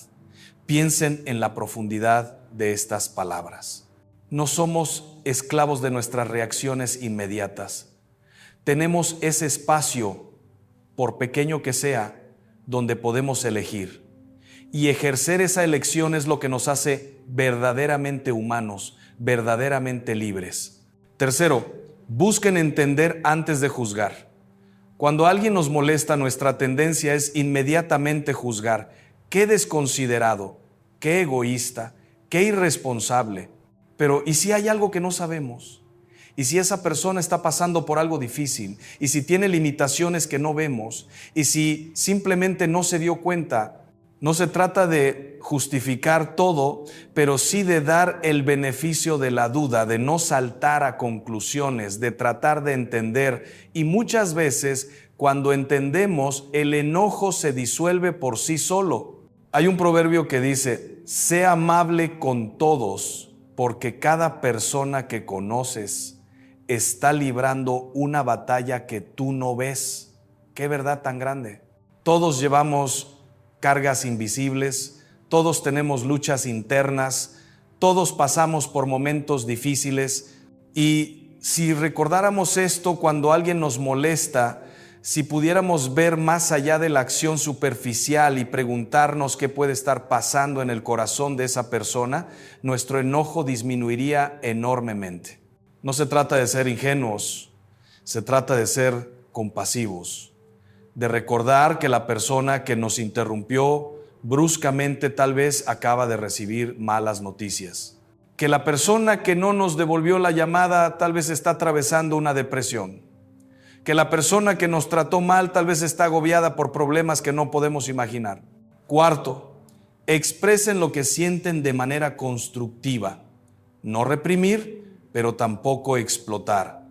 Piensen en la profundidad de estas palabras. No somos esclavos de nuestras reacciones inmediatas. Tenemos ese espacio, por pequeño que sea, donde podemos elegir. Y ejercer esa elección es lo que nos hace verdaderamente humanos, verdaderamente libres. Tercero, busquen entender antes de juzgar. Cuando alguien nos molesta, nuestra tendencia es inmediatamente juzgar. ¡Qué desconsiderado! ¡Qué egoísta! ¡Qué irresponsable! Pero ¿y si hay algo que no sabemos? ¿Y si esa persona está pasando por algo difícil? ¿Y si tiene limitaciones que no vemos? ¿Y si simplemente no se dio cuenta? No se trata de justificar todo, pero sí de dar el beneficio de la duda, de no saltar a conclusiones, de tratar de entender. Y muchas veces, cuando entendemos, el enojo se disuelve por sí solo. Hay un proverbio que dice: sé amable con todos, porque cada persona que conoces está librando una batalla que tú no ves. ¡Qué verdad tan grande! Todos llevamos cargas invisibles, todos tenemos luchas internas, todos pasamos por momentos difíciles, y si recordáramos esto cuando alguien nos molesta, si pudiéramos ver más allá de la acción superficial y preguntarnos qué puede estar pasando en el corazón de esa persona, nuestro enojo disminuiría enormemente. No se trata de ser ingenuos, se trata de ser compasivos, de recordar que la persona que nos interrumpió bruscamente tal vez acaba de recibir malas noticias, que la persona que no nos devolvió la llamada tal vez está atravesando una depresión, que la persona que nos trató mal tal vez está agobiada por problemas que no podemos imaginar. Cuarto, expresen lo que sienten de manera constructiva, no reprimir, pero tampoco explotar.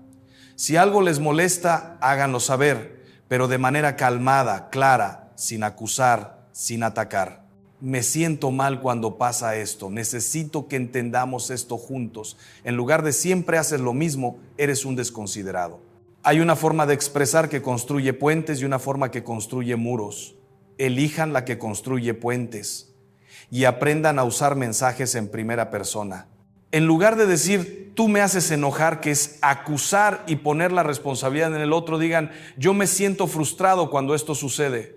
Si algo les molesta, háganlo saber, pero de manera calmada, clara, sin acusar, sin atacar. Me siento mal cuando pasa esto, necesito que entendamos esto juntos. En lugar de siempre haces lo mismo, eres un desconsiderado. Hay una forma de expresar que construye puentes y una forma que construye muros. Elijan la que construye puentes y aprendan a usar mensajes en primera persona. En lugar de decir, tú me haces enojar, que es acusar y poner la responsabilidad en el otro, digan, yo me siento frustrado cuando esto sucede,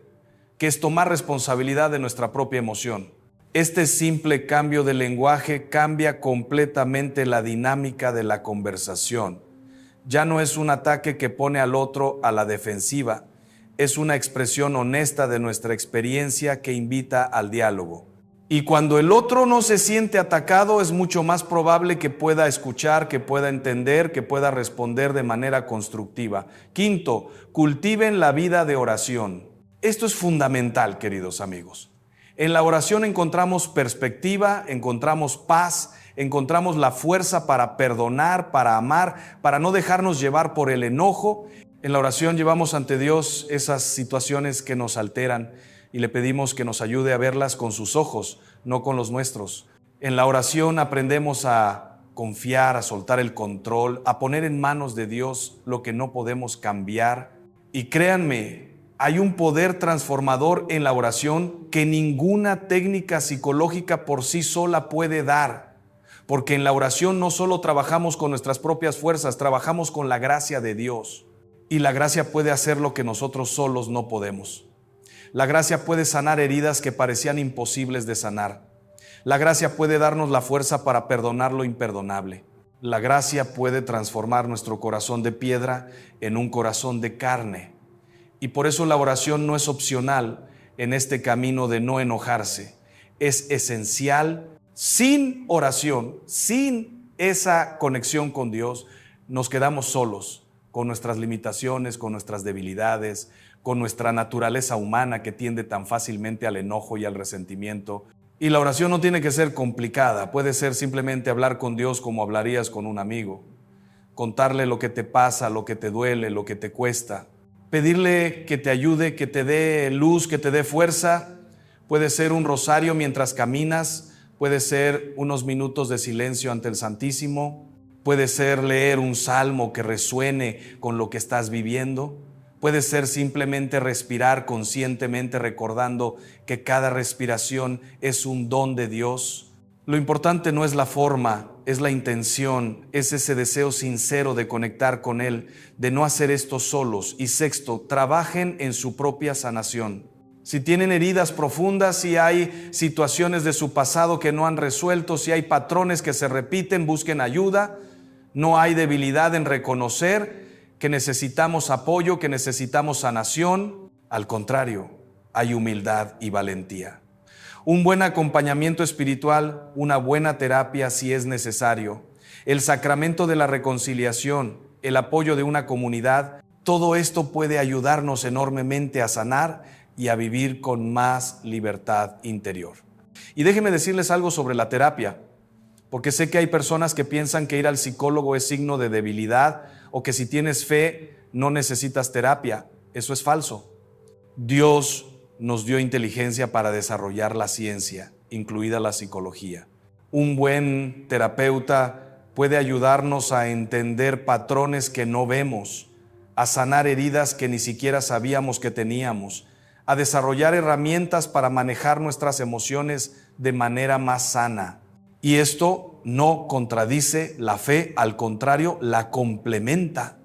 que es tomar responsabilidad de nuestra propia emoción. Este simple cambio de lenguaje cambia completamente la dinámica de la conversación. Ya no es un ataque que pone al otro a la defensiva, es una expresión honesta de nuestra experiencia que invita al diálogo. Y cuando el otro no se siente atacado, es mucho más probable que pueda escuchar, que pueda entender, que pueda responder de manera constructiva. Quinto, cultiven la vida de oración. Esto es fundamental, queridos amigos. En la oración encontramos perspectiva, encontramos paz, encontramos la fuerza para perdonar, para amar, para no dejarnos llevar por el enojo. En la oración llevamos ante Dios esas situaciones que nos alteran y le pedimos que nos ayude a verlas con sus ojos, no con los nuestros. En la oración aprendemos a confiar, a soltar el control, a poner en manos de Dios lo que no podemos cambiar. Y créanme, hay un poder transformador en la oración que ninguna técnica psicológica por sí sola puede dar. Porque en la oración no solo trabajamos con nuestras propias fuerzas, trabajamos con la gracia de Dios. Y la gracia puede hacer lo que nosotros solos no podemos. La gracia puede sanar heridas que parecían imposibles de sanar. La gracia puede darnos la fuerza para perdonar lo imperdonable. La gracia puede transformar nuestro corazón de piedra en un corazón de carne. Y por eso la oración no es opcional en este camino de no enojarse. Es esencial. Sin oración, sin esa conexión con Dios, nos quedamos solos con nuestras limitaciones, con nuestras debilidades, con nuestra naturaleza humana que tiende tan fácilmente al enojo y al resentimiento. Y la oración no tiene que ser complicada, puede ser simplemente hablar con Dios como hablarías con un amigo, contarle lo que te pasa, lo que te duele, lo que te cuesta, pedirle que te ayude, que te dé luz, que te dé fuerza. Puede ser un rosario mientras caminas, puede ser unos minutos de silencio ante el Santísimo, puede ser leer un salmo que resuene con lo que estás viviendo. Puede ser simplemente respirar conscientemente recordando que cada respiración es un don de Dios. Lo importante no es la forma, es la intención, es ese deseo sincero de conectar con Él, de no hacer esto solos. Y sexto, trabajen en su propia sanación. Si tienen heridas profundas, si hay situaciones de su pasado que no han resuelto, si hay patrones que se repiten, busquen ayuda. No hay debilidad en reconocer que necesitamos apoyo, que necesitamos sanación. Al contrario, hay humildad y valentía. Un buen acompañamiento espiritual, una buena terapia si es necesario, el sacramento de la reconciliación, el apoyo de una comunidad, todo esto puede ayudarnos enormemente a sanar y a vivir con más libertad interior. Y déjenme decirles algo sobre la terapia, porque sé que hay personas que piensan que ir al psicólogo es signo de debilidad o que si tienes fe no necesitas terapia. Eso es falso. Dios nos dio inteligencia para desarrollar la ciencia, incluida la psicología. Un buen terapeuta puede ayudarnos a entender patrones que no vemos, a sanar heridas que ni siquiera sabíamos que teníamos, a desarrollar herramientas para manejar nuestras emociones de manera más sana. Y esto no contradice la fe, al contrario, la complementa,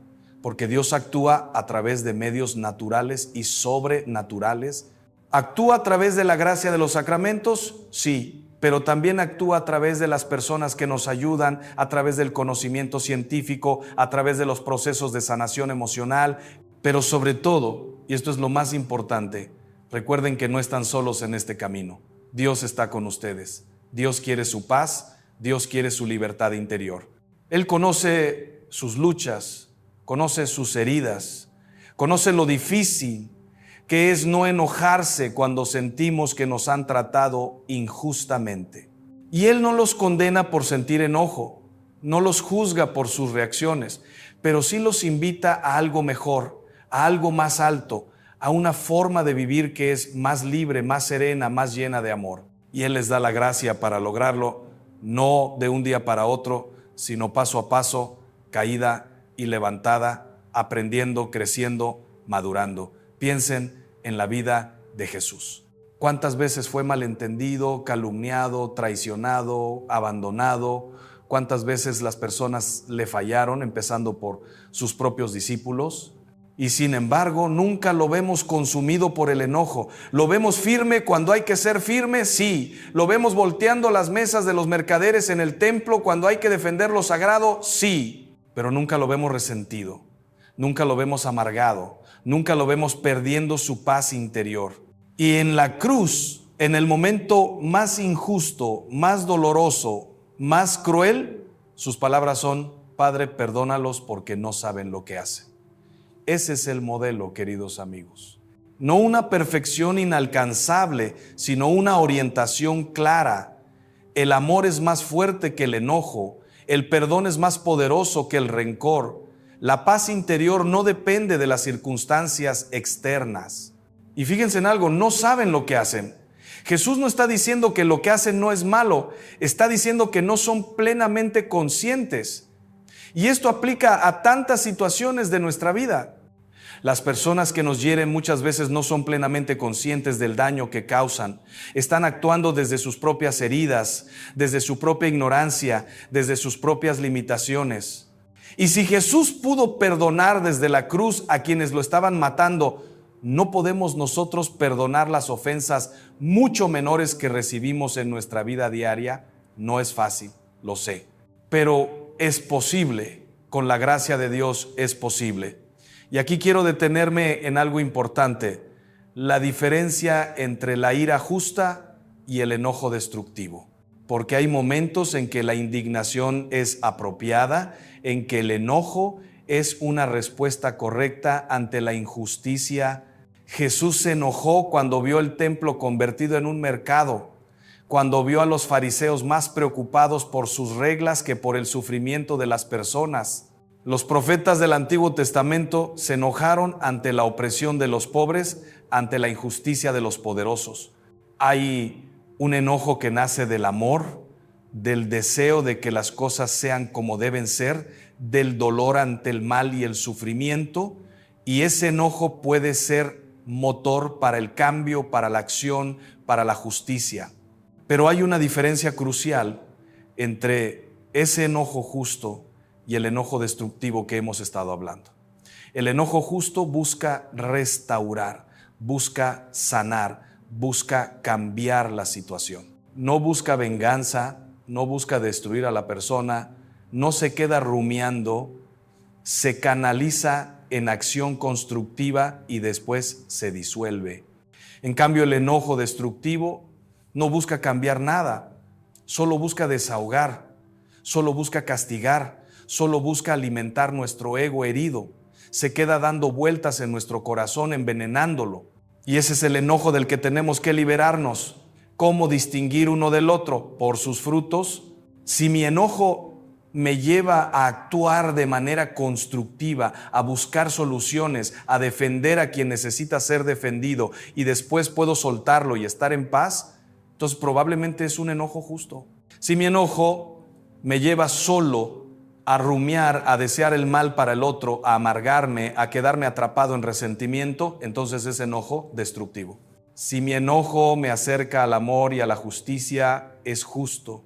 porque Dios actúa a través de medios naturales y sobrenaturales. ¿Actúa a través de la gracia de los sacramentos? Sí, pero también actúa a través de las personas que nos ayudan, a través del conocimiento científico, a través de los procesos de sanación emocional, pero sobre todo, y esto es lo más importante, recuerden que no están solos en este camino. Dios está con ustedes. Dios quiere su paz, Dios quiere su libertad interior. Él conoce sus luchas, conoce sus heridas, conoce lo difícil que es no enojarse cuando sentimos que nos han tratado injustamente. Y Él no los condena por sentir enojo, no los juzga por sus reacciones, pero sí los invita a algo mejor, a algo más alto, a una forma de vivir que es más libre, más serena, más llena de amor. Y Él les da la gracia para lograrlo, no de un día para otro, sino paso a paso, caída y levantada, aprendiendo, creciendo, madurando. Piensen en la vida de Jesús. ¿Cuántas veces fue malentendido, calumniado, traicionado, abandonado? ¿Cuántas veces las personas le fallaron, empezando por sus propios discípulos? Y sin embargo, nunca lo vemos consumido por el enojo. ¿Lo vemos firme cuando hay que ser firme? Sí. ¿Lo vemos volteando las mesas de los mercaderes en el templo cuando hay que defender lo sagrado? Sí. Pero nunca lo vemos resentido. Nunca lo vemos amargado. Nunca lo vemos perdiendo su paz interior. Y en la cruz, en el momento más injusto, más doloroso, más cruel, sus palabras son: Padre, perdónalos porque no saben lo que hacen. Ese es el modelo, queridos amigos. No una perfección inalcanzable, sino una orientación clara. El amor es más fuerte que el enojo. El perdón es más poderoso que el rencor. La paz interior no depende de las circunstancias externas. Y fíjense en algo, no saben lo que hacen. Jesús no está diciendo que lo que hacen no es malo, está diciendo que no son plenamente conscientes. Y esto aplica a tantas situaciones de nuestra vida. Las personas que nos hieren muchas veces no son plenamente conscientes del daño que causan. Están actuando desde sus propias heridas, desde su propia ignorancia, desde sus propias limitaciones. Y si Jesús pudo perdonar desde la cruz a quienes lo estaban matando, No podemos nosotros perdonar las ofensas mucho menores que recibimos en nuestra vida diaria. No es fácil, lo sé, pero es posible. Con la gracia de Dios es posible. Y aquí quiero detenerme en algo importante: la diferencia entre la ira justa y el enojo destructivo. Porque hay momentos en que la indignación es apropiada, en que el enojo es una respuesta correcta ante la injusticia. Jesús se enojó cuando vio el templo convertido en un mercado, cuando vio a los fariseos más preocupados por sus reglas que por el sufrimiento de las personas. Los profetas del Antiguo Testamento se enojaron ante la opresión de los pobres, ante la injusticia de los poderosos. Hay un enojo que nace del amor, del deseo de que las cosas sean como deben ser, del dolor ante el mal y el sufrimiento, y ese enojo puede ser motor para el cambio, para la acción, para la justicia. Pero hay una diferencia crucial entre ese enojo justo y el enojo destructivo que hemos estado hablando. El enojo justo busca restaurar, busca sanar, busca cambiar la situación. No busca venganza, no busca destruir a la persona, no se queda rumiando, se canaliza en acción constructiva y después se disuelve. En cambio, el enojo destructivo no busca cambiar nada, solo busca desahogar, solo busca castigar, solo busca alimentar nuestro ego herido. Se queda dando vueltas en nuestro corazón, envenenándolo. Y ese es el enojo del que tenemos que liberarnos. ¿Cómo distinguir uno del otro? Por sus frutos. Si mi enojo me lleva a actuar de manera constructiva, a buscar soluciones, a defender a quien necesita ser defendido, y después puedo soltarlo y estar en paz, entonces probablemente es un enojo justo. Si mi enojo me lleva solo a rumiar, a desear el mal para el otro, a amargarme, a quedarme atrapado en resentimiento, entonces es enojo destructivo. Si mi enojo me acerca al amor y a la justicia, es justo.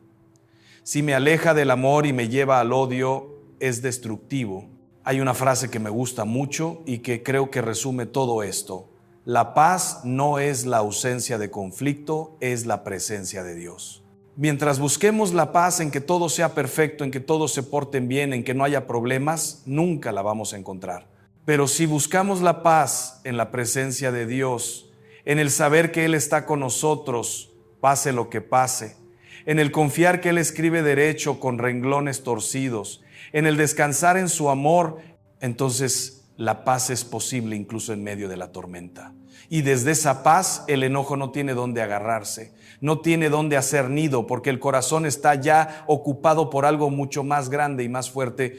Si me aleja del amor y me lleva al odio, es destructivo. Hay una frase que me gusta mucho y que creo que resume todo esto. La paz no es la ausencia de conflicto, es la presencia de Dios. Mientras busquemos la paz en que todo sea perfecto, en que todos se porten bien, en que no haya problemas, nunca la vamos a encontrar. Pero si buscamos la paz en la presencia de Dios, en el saber que Él está con nosotros, pase lo que pase, en el confiar que Él escribe derecho con renglones torcidos, en el descansar en su amor, entonces la paz es posible incluso en medio de la tormenta. Y desde esa paz el enojo no tiene dónde agarrarse, no tiene dónde hacer nido, porque el corazón está ya ocupado por algo mucho más grande y más fuerte.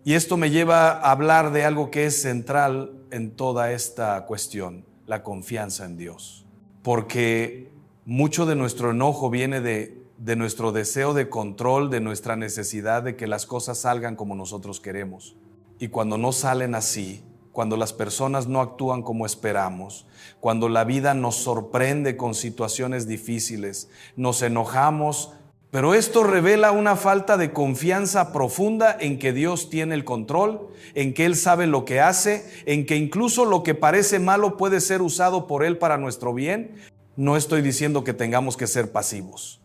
Y esto me lleva a hablar de algo que es central en toda esta cuestión: la confianza en Dios. Porque mucho de nuestro enojo viene de nuestro deseo de control, de nuestra necesidad de que las cosas salgan como nosotros queremos. Y cuando no salen así, cuando las personas no actúan como esperamos, cuando la vida nos sorprende con situaciones difíciles, nos enojamos, pero esto revela una falta de confianza profunda en que Dios tiene el control, en que Él sabe lo que hace, en que incluso lo que parece malo puede ser usado por Él para nuestro bien. No estoy diciendo que tengamos que ser pasivos,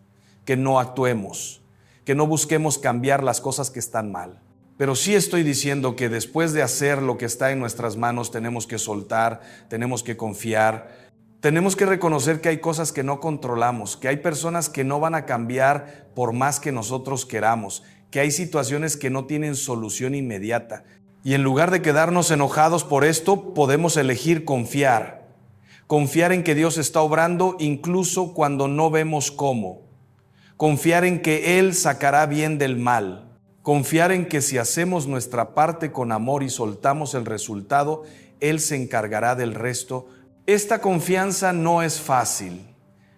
que no actuemos, que no busquemos cambiar las cosas que están mal. Pero sí estoy diciendo que después de hacer lo que está en nuestras manos, tenemos que soltar, tenemos que confiar, tenemos que reconocer que hay cosas que no controlamos, que hay personas que no van a cambiar por más que nosotros queramos, que hay situaciones que no tienen solución inmediata. Y en lugar de quedarnos enojados por esto, podemos elegir confiar. Confiar en que Dios está obrando incluso cuando no vemos cómo. Confiar en que Él sacará bien del mal. Confiar en que si hacemos nuestra parte con amor y soltamos el resultado, Él se encargará del resto. Esta confianza no es fácil,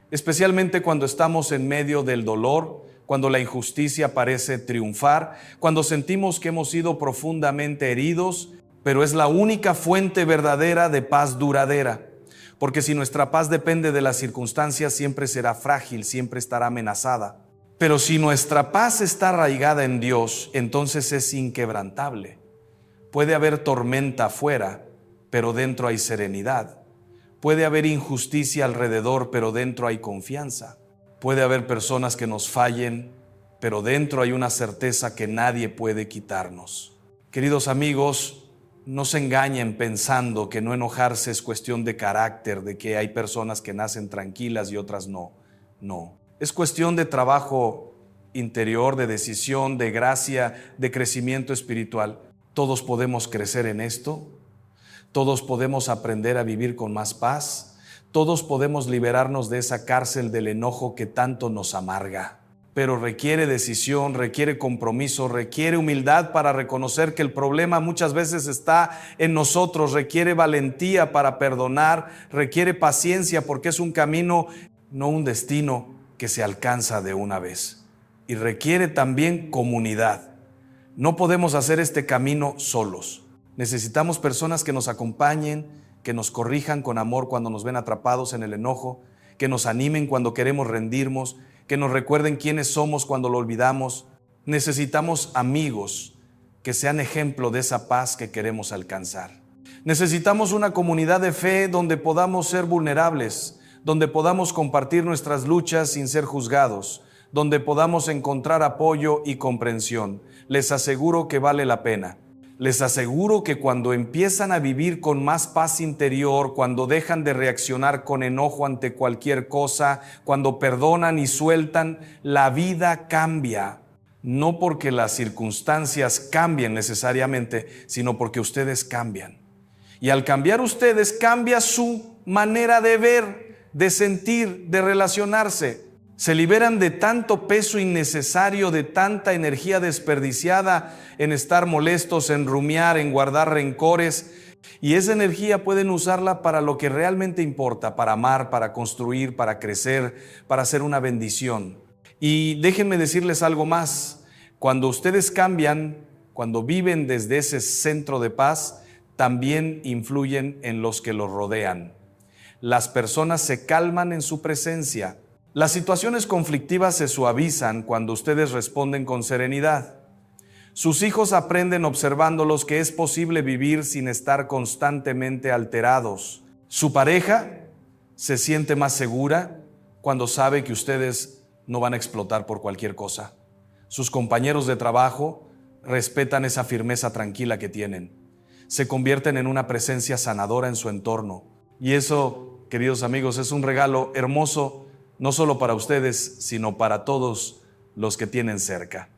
especialmente cuando estamos en medio del dolor, cuando la injusticia parece triunfar, cuando sentimos que hemos sido profundamente heridos, pero es la única fuente verdadera de paz duradera. Porque si nuestra paz depende de las circunstancias, siempre será frágil, siempre estará amenazada. Pero si nuestra paz está arraigada en Dios, entonces es inquebrantable. Puede haber tormenta afuera, pero dentro hay serenidad. Puede haber injusticia alrededor, pero dentro hay confianza. Puede haber personas que nos fallen, pero dentro hay una certeza que nadie puede quitarnos. Queridos amigos, no se engañen pensando que no enojarse es cuestión de carácter, de que hay personas que nacen tranquilas y otras no. No. Es cuestión de trabajo interior, de decisión, de gracia, de crecimiento espiritual. Todos podemos crecer en esto. Todos podemos aprender a vivir con más paz. Todos podemos liberarnos de esa cárcel del enojo que tanto nos amarga. Pero requiere decisión, requiere compromiso, requiere humildad para reconocer que el problema muchas veces está en nosotros, requiere valentía para perdonar, requiere paciencia porque es un camino, no un destino que se alcanza de una vez. Y requiere también comunidad. No podemos hacer este camino solos. Necesitamos personas que nos acompañen, que nos corrijan con amor cuando nos ven atrapados en el enojo, que nos animen cuando queremos rendirnos, que nos recuerden quiénes somos cuando lo olvidamos. Necesitamos amigos que sean ejemplo de esa paz que queremos alcanzar. Necesitamos una comunidad de fe donde podamos ser vulnerables, donde podamos compartir nuestras luchas sin ser juzgados, donde podamos encontrar apoyo y comprensión. Les aseguro que vale la pena. Les aseguro que cuando empiezan a vivir con más paz interior, cuando dejan de reaccionar con enojo ante cualquier cosa, cuando perdonan y sueltan, la vida cambia. No porque las circunstancias cambien necesariamente, sino porque ustedes cambian. Y al cambiar ustedes, cambia su manera de ver, de sentir, de relacionarse. Se liberan de tanto peso innecesario, de tanta energía desperdiciada en estar molestos, en rumiar, en guardar rencores. Y esa energía pueden usarla para lo que realmente importa, para amar, para construir, para crecer, para hacer una bendición. Y déjenme decirles algo más. Cuando ustedes cambian, cuando viven desde ese centro de paz, también influyen en los que los rodean. Las personas se calman en su presencia. Las situaciones conflictivas se suavizan cuando ustedes responden con serenidad. Sus hijos aprenden observándolos que es posible vivir sin estar constantemente alterados. Su pareja se siente más segura cuando sabe que ustedes no van a explotar por cualquier cosa. Sus compañeros de trabajo respetan esa firmeza tranquila que tienen. Se convierten en una presencia sanadora en su entorno. Y eso, queridos amigos, es un regalo hermoso, no solo para ustedes, sino para todos los que tienen cerca.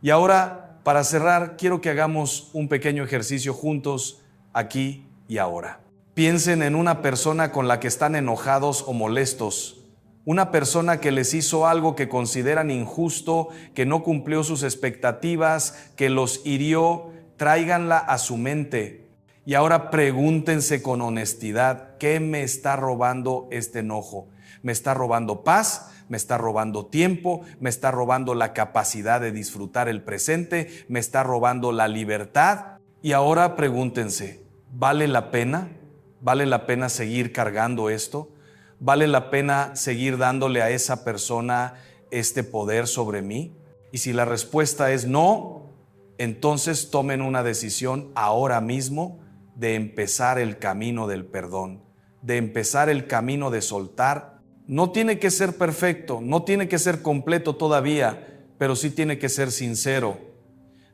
Y ahora, para cerrar, quiero que hagamos un pequeño ejercicio juntos, aquí y ahora. Piensen en una persona con la que están enojados o molestos, una persona que les hizo algo que consideran injusto, que no cumplió sus expectativas, que los hirió. Tráiganla a su mente. Y ahora pregúntense con honestidad, ¿qué me está robando este enojo? ¿Me está robando paz? ¿Me está robando tiempo? ¿Me está robando la capacidad de disfrutar el presente? ¿Me está robando la libertad? Y ahora pregúntense, ¿vale la pena? ¿Vale la pena seguir cargando esto? ¿Vale la pena seguir dándole a esa persona este poder sobre mí? Y si la respuesta es no, entonces tomen una decisión ahora mismo de empezar el camino del perdón, de empezar el camino de soltar. No tiene que ser perfecto, no tiene que ser completo todavía, pero sí tiene que ser sincero.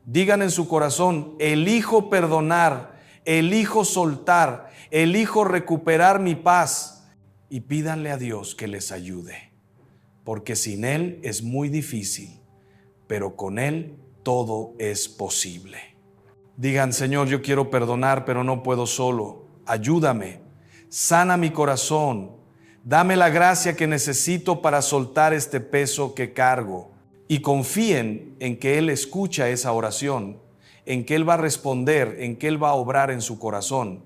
Digan en su corazón, elijo perdonar, elijo soltar, elijo recuperar mi paz, y pídanle a Dios que les ayude, porque sin Él es muy difícil, pero con Él todo es posible. Digan, Señor, yo quiero perdonar, pero no puedo solo. Ayúdame, sana mi corazón, dame la gracia que necesito para soltar este peso que cargo. Y confíen en que Él escucha esa oración, en que Él va a responder, en que Él va a obrar en su corazón.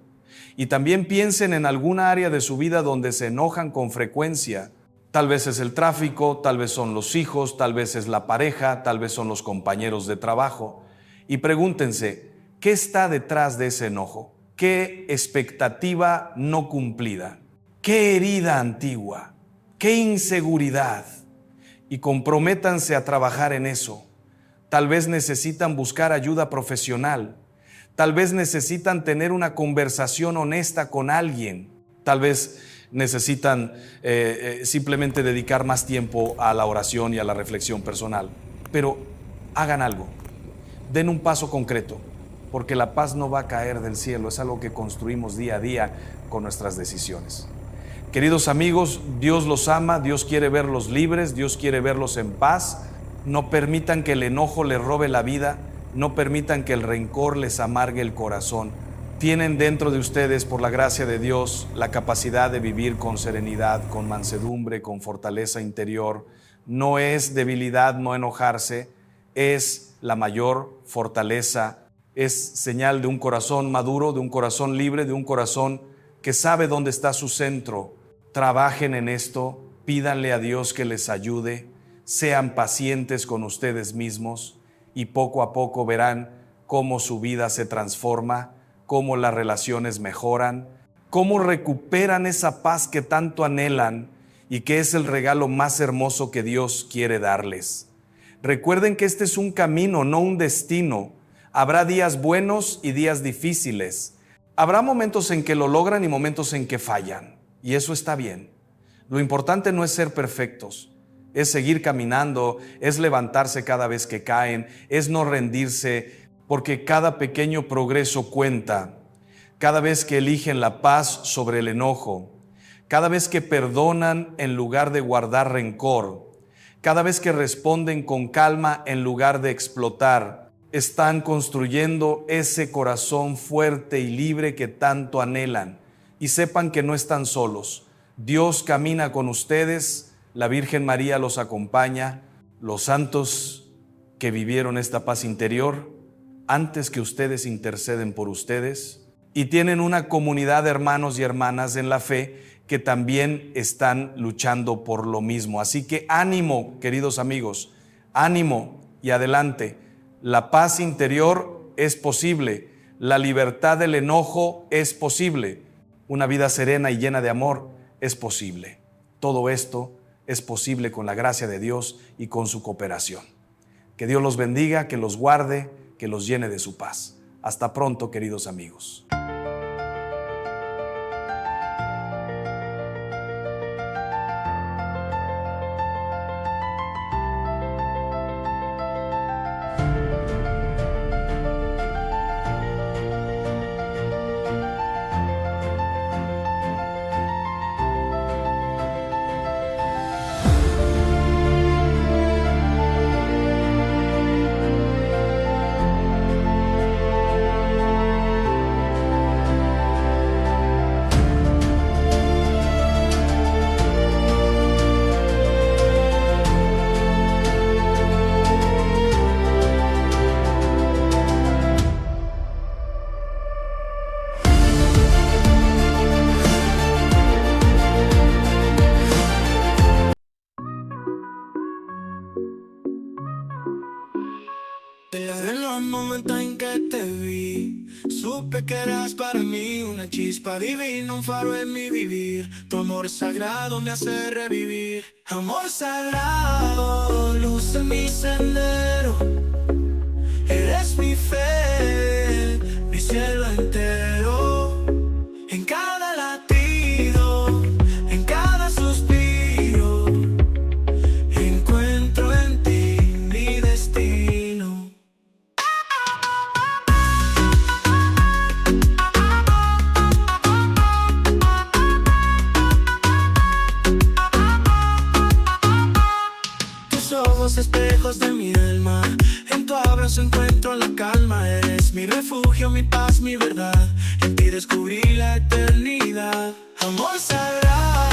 Y también piensen en alguna área de su vida donde se enojan con frecuencia. Tal vez es el tráfico, tal vez son los hijos, tal vez es la pareja, tal vez son los compañeros de trabajo. Y pregúntense, ¿qué está detrás de ese enojo? ¿Qué expectativa no cumplida? ¿Qué herida antigua? ¿Qué inseguridad? Y comprométanse a trabajar en eso. Tal vez necesitan buscar ayuda profesional. Tal vez necesitan tener una conversación honesta con alguien. Tal vez necesitan simplemente dedicar más tiempo a la oración y a la reflexión personal. Pero hagan algo, den un paso concreto, porque la paz no va a caer del cielo, es algo que construimos día a día con nuestras decisiones. Queridos amigos, Dios los ama, Dios quiere verlos libres, Dios quiere verlos en paz. No permitan que el enojo les robe la vida, no permitan que el rencor les amargue el corazón. Tienen dentro de ustedes, por la gracia de Dios, la capacidad de vivir con serenidad, con mansedumbre, con fortaleza interior. No es debilidad no enojarse, es la mayor fortaleza, es señal de un corazón maduro, de un corazón libre, de un corazón que sabe dónde está su centro. Trabajen en esto, pídanle a Dios que les ayude, sean pacientes con ustedes mismos y poco a poco verán cómo su vida se transforma, cómo las relaciones mejoran, cómo recuperan esa paz que tanto anhelan y que es el regalo más hermoso que Dios quiere darles. Recuerden que este es un camino, no un destino. Habrá días buenos y días difíciles. Habrá momentos en que lo logran y momentos en que fallan, y eso está bien. Lo importante no es ser perfectos, es seguir caminando, es levantarse cada vez que caen, es no rendirse, porque cada pequeño progreso cuenta. Cada vez que eligen la paz sobre el enojo, cada vez que perdonan en lugar de guardar rencor, cada vez que responden con calma en lugar de explotar, están construyendo ese corazón fuerte y libre que tanto anhelan. Y sepan que no están solos. Dios camina con ustedes, la Virgen María los acompaña, los santos que vivieron esta paz interior, antes que ustedes interceden por ustedes, y tienen una comunidad de hermanos y hermanas en la fe que también están luchando por lo mismo. Así que ánimo, queridos amigos, ánimo y adelante. La paz interior es posible, la libertad del enojo es posible, una vida serena y llena de amor es posible. Todo esto es posible con la gracia de Dios y con su cooperación. Que Dios los bendiga, que los guarde, que los llene de su paz. Hasta pronto, queridos amigos. Desde el momento en que te vi, supe que eras para mí una chispa divina, un faro en mi vivir. Tu amor sagrado me hace revivir. Amor sagrado, luz en mi sendero. Eres mi fe, mi cielo entero. En cada latido, en cada suspiro, encuentro en ti mi destino. Tus ojos espejos de mi alma, en tu abrazo encuentro la calma. Eres mi refugio, mi paz, mi verdad. En ti descubrí la eternidad. Amor sagrado.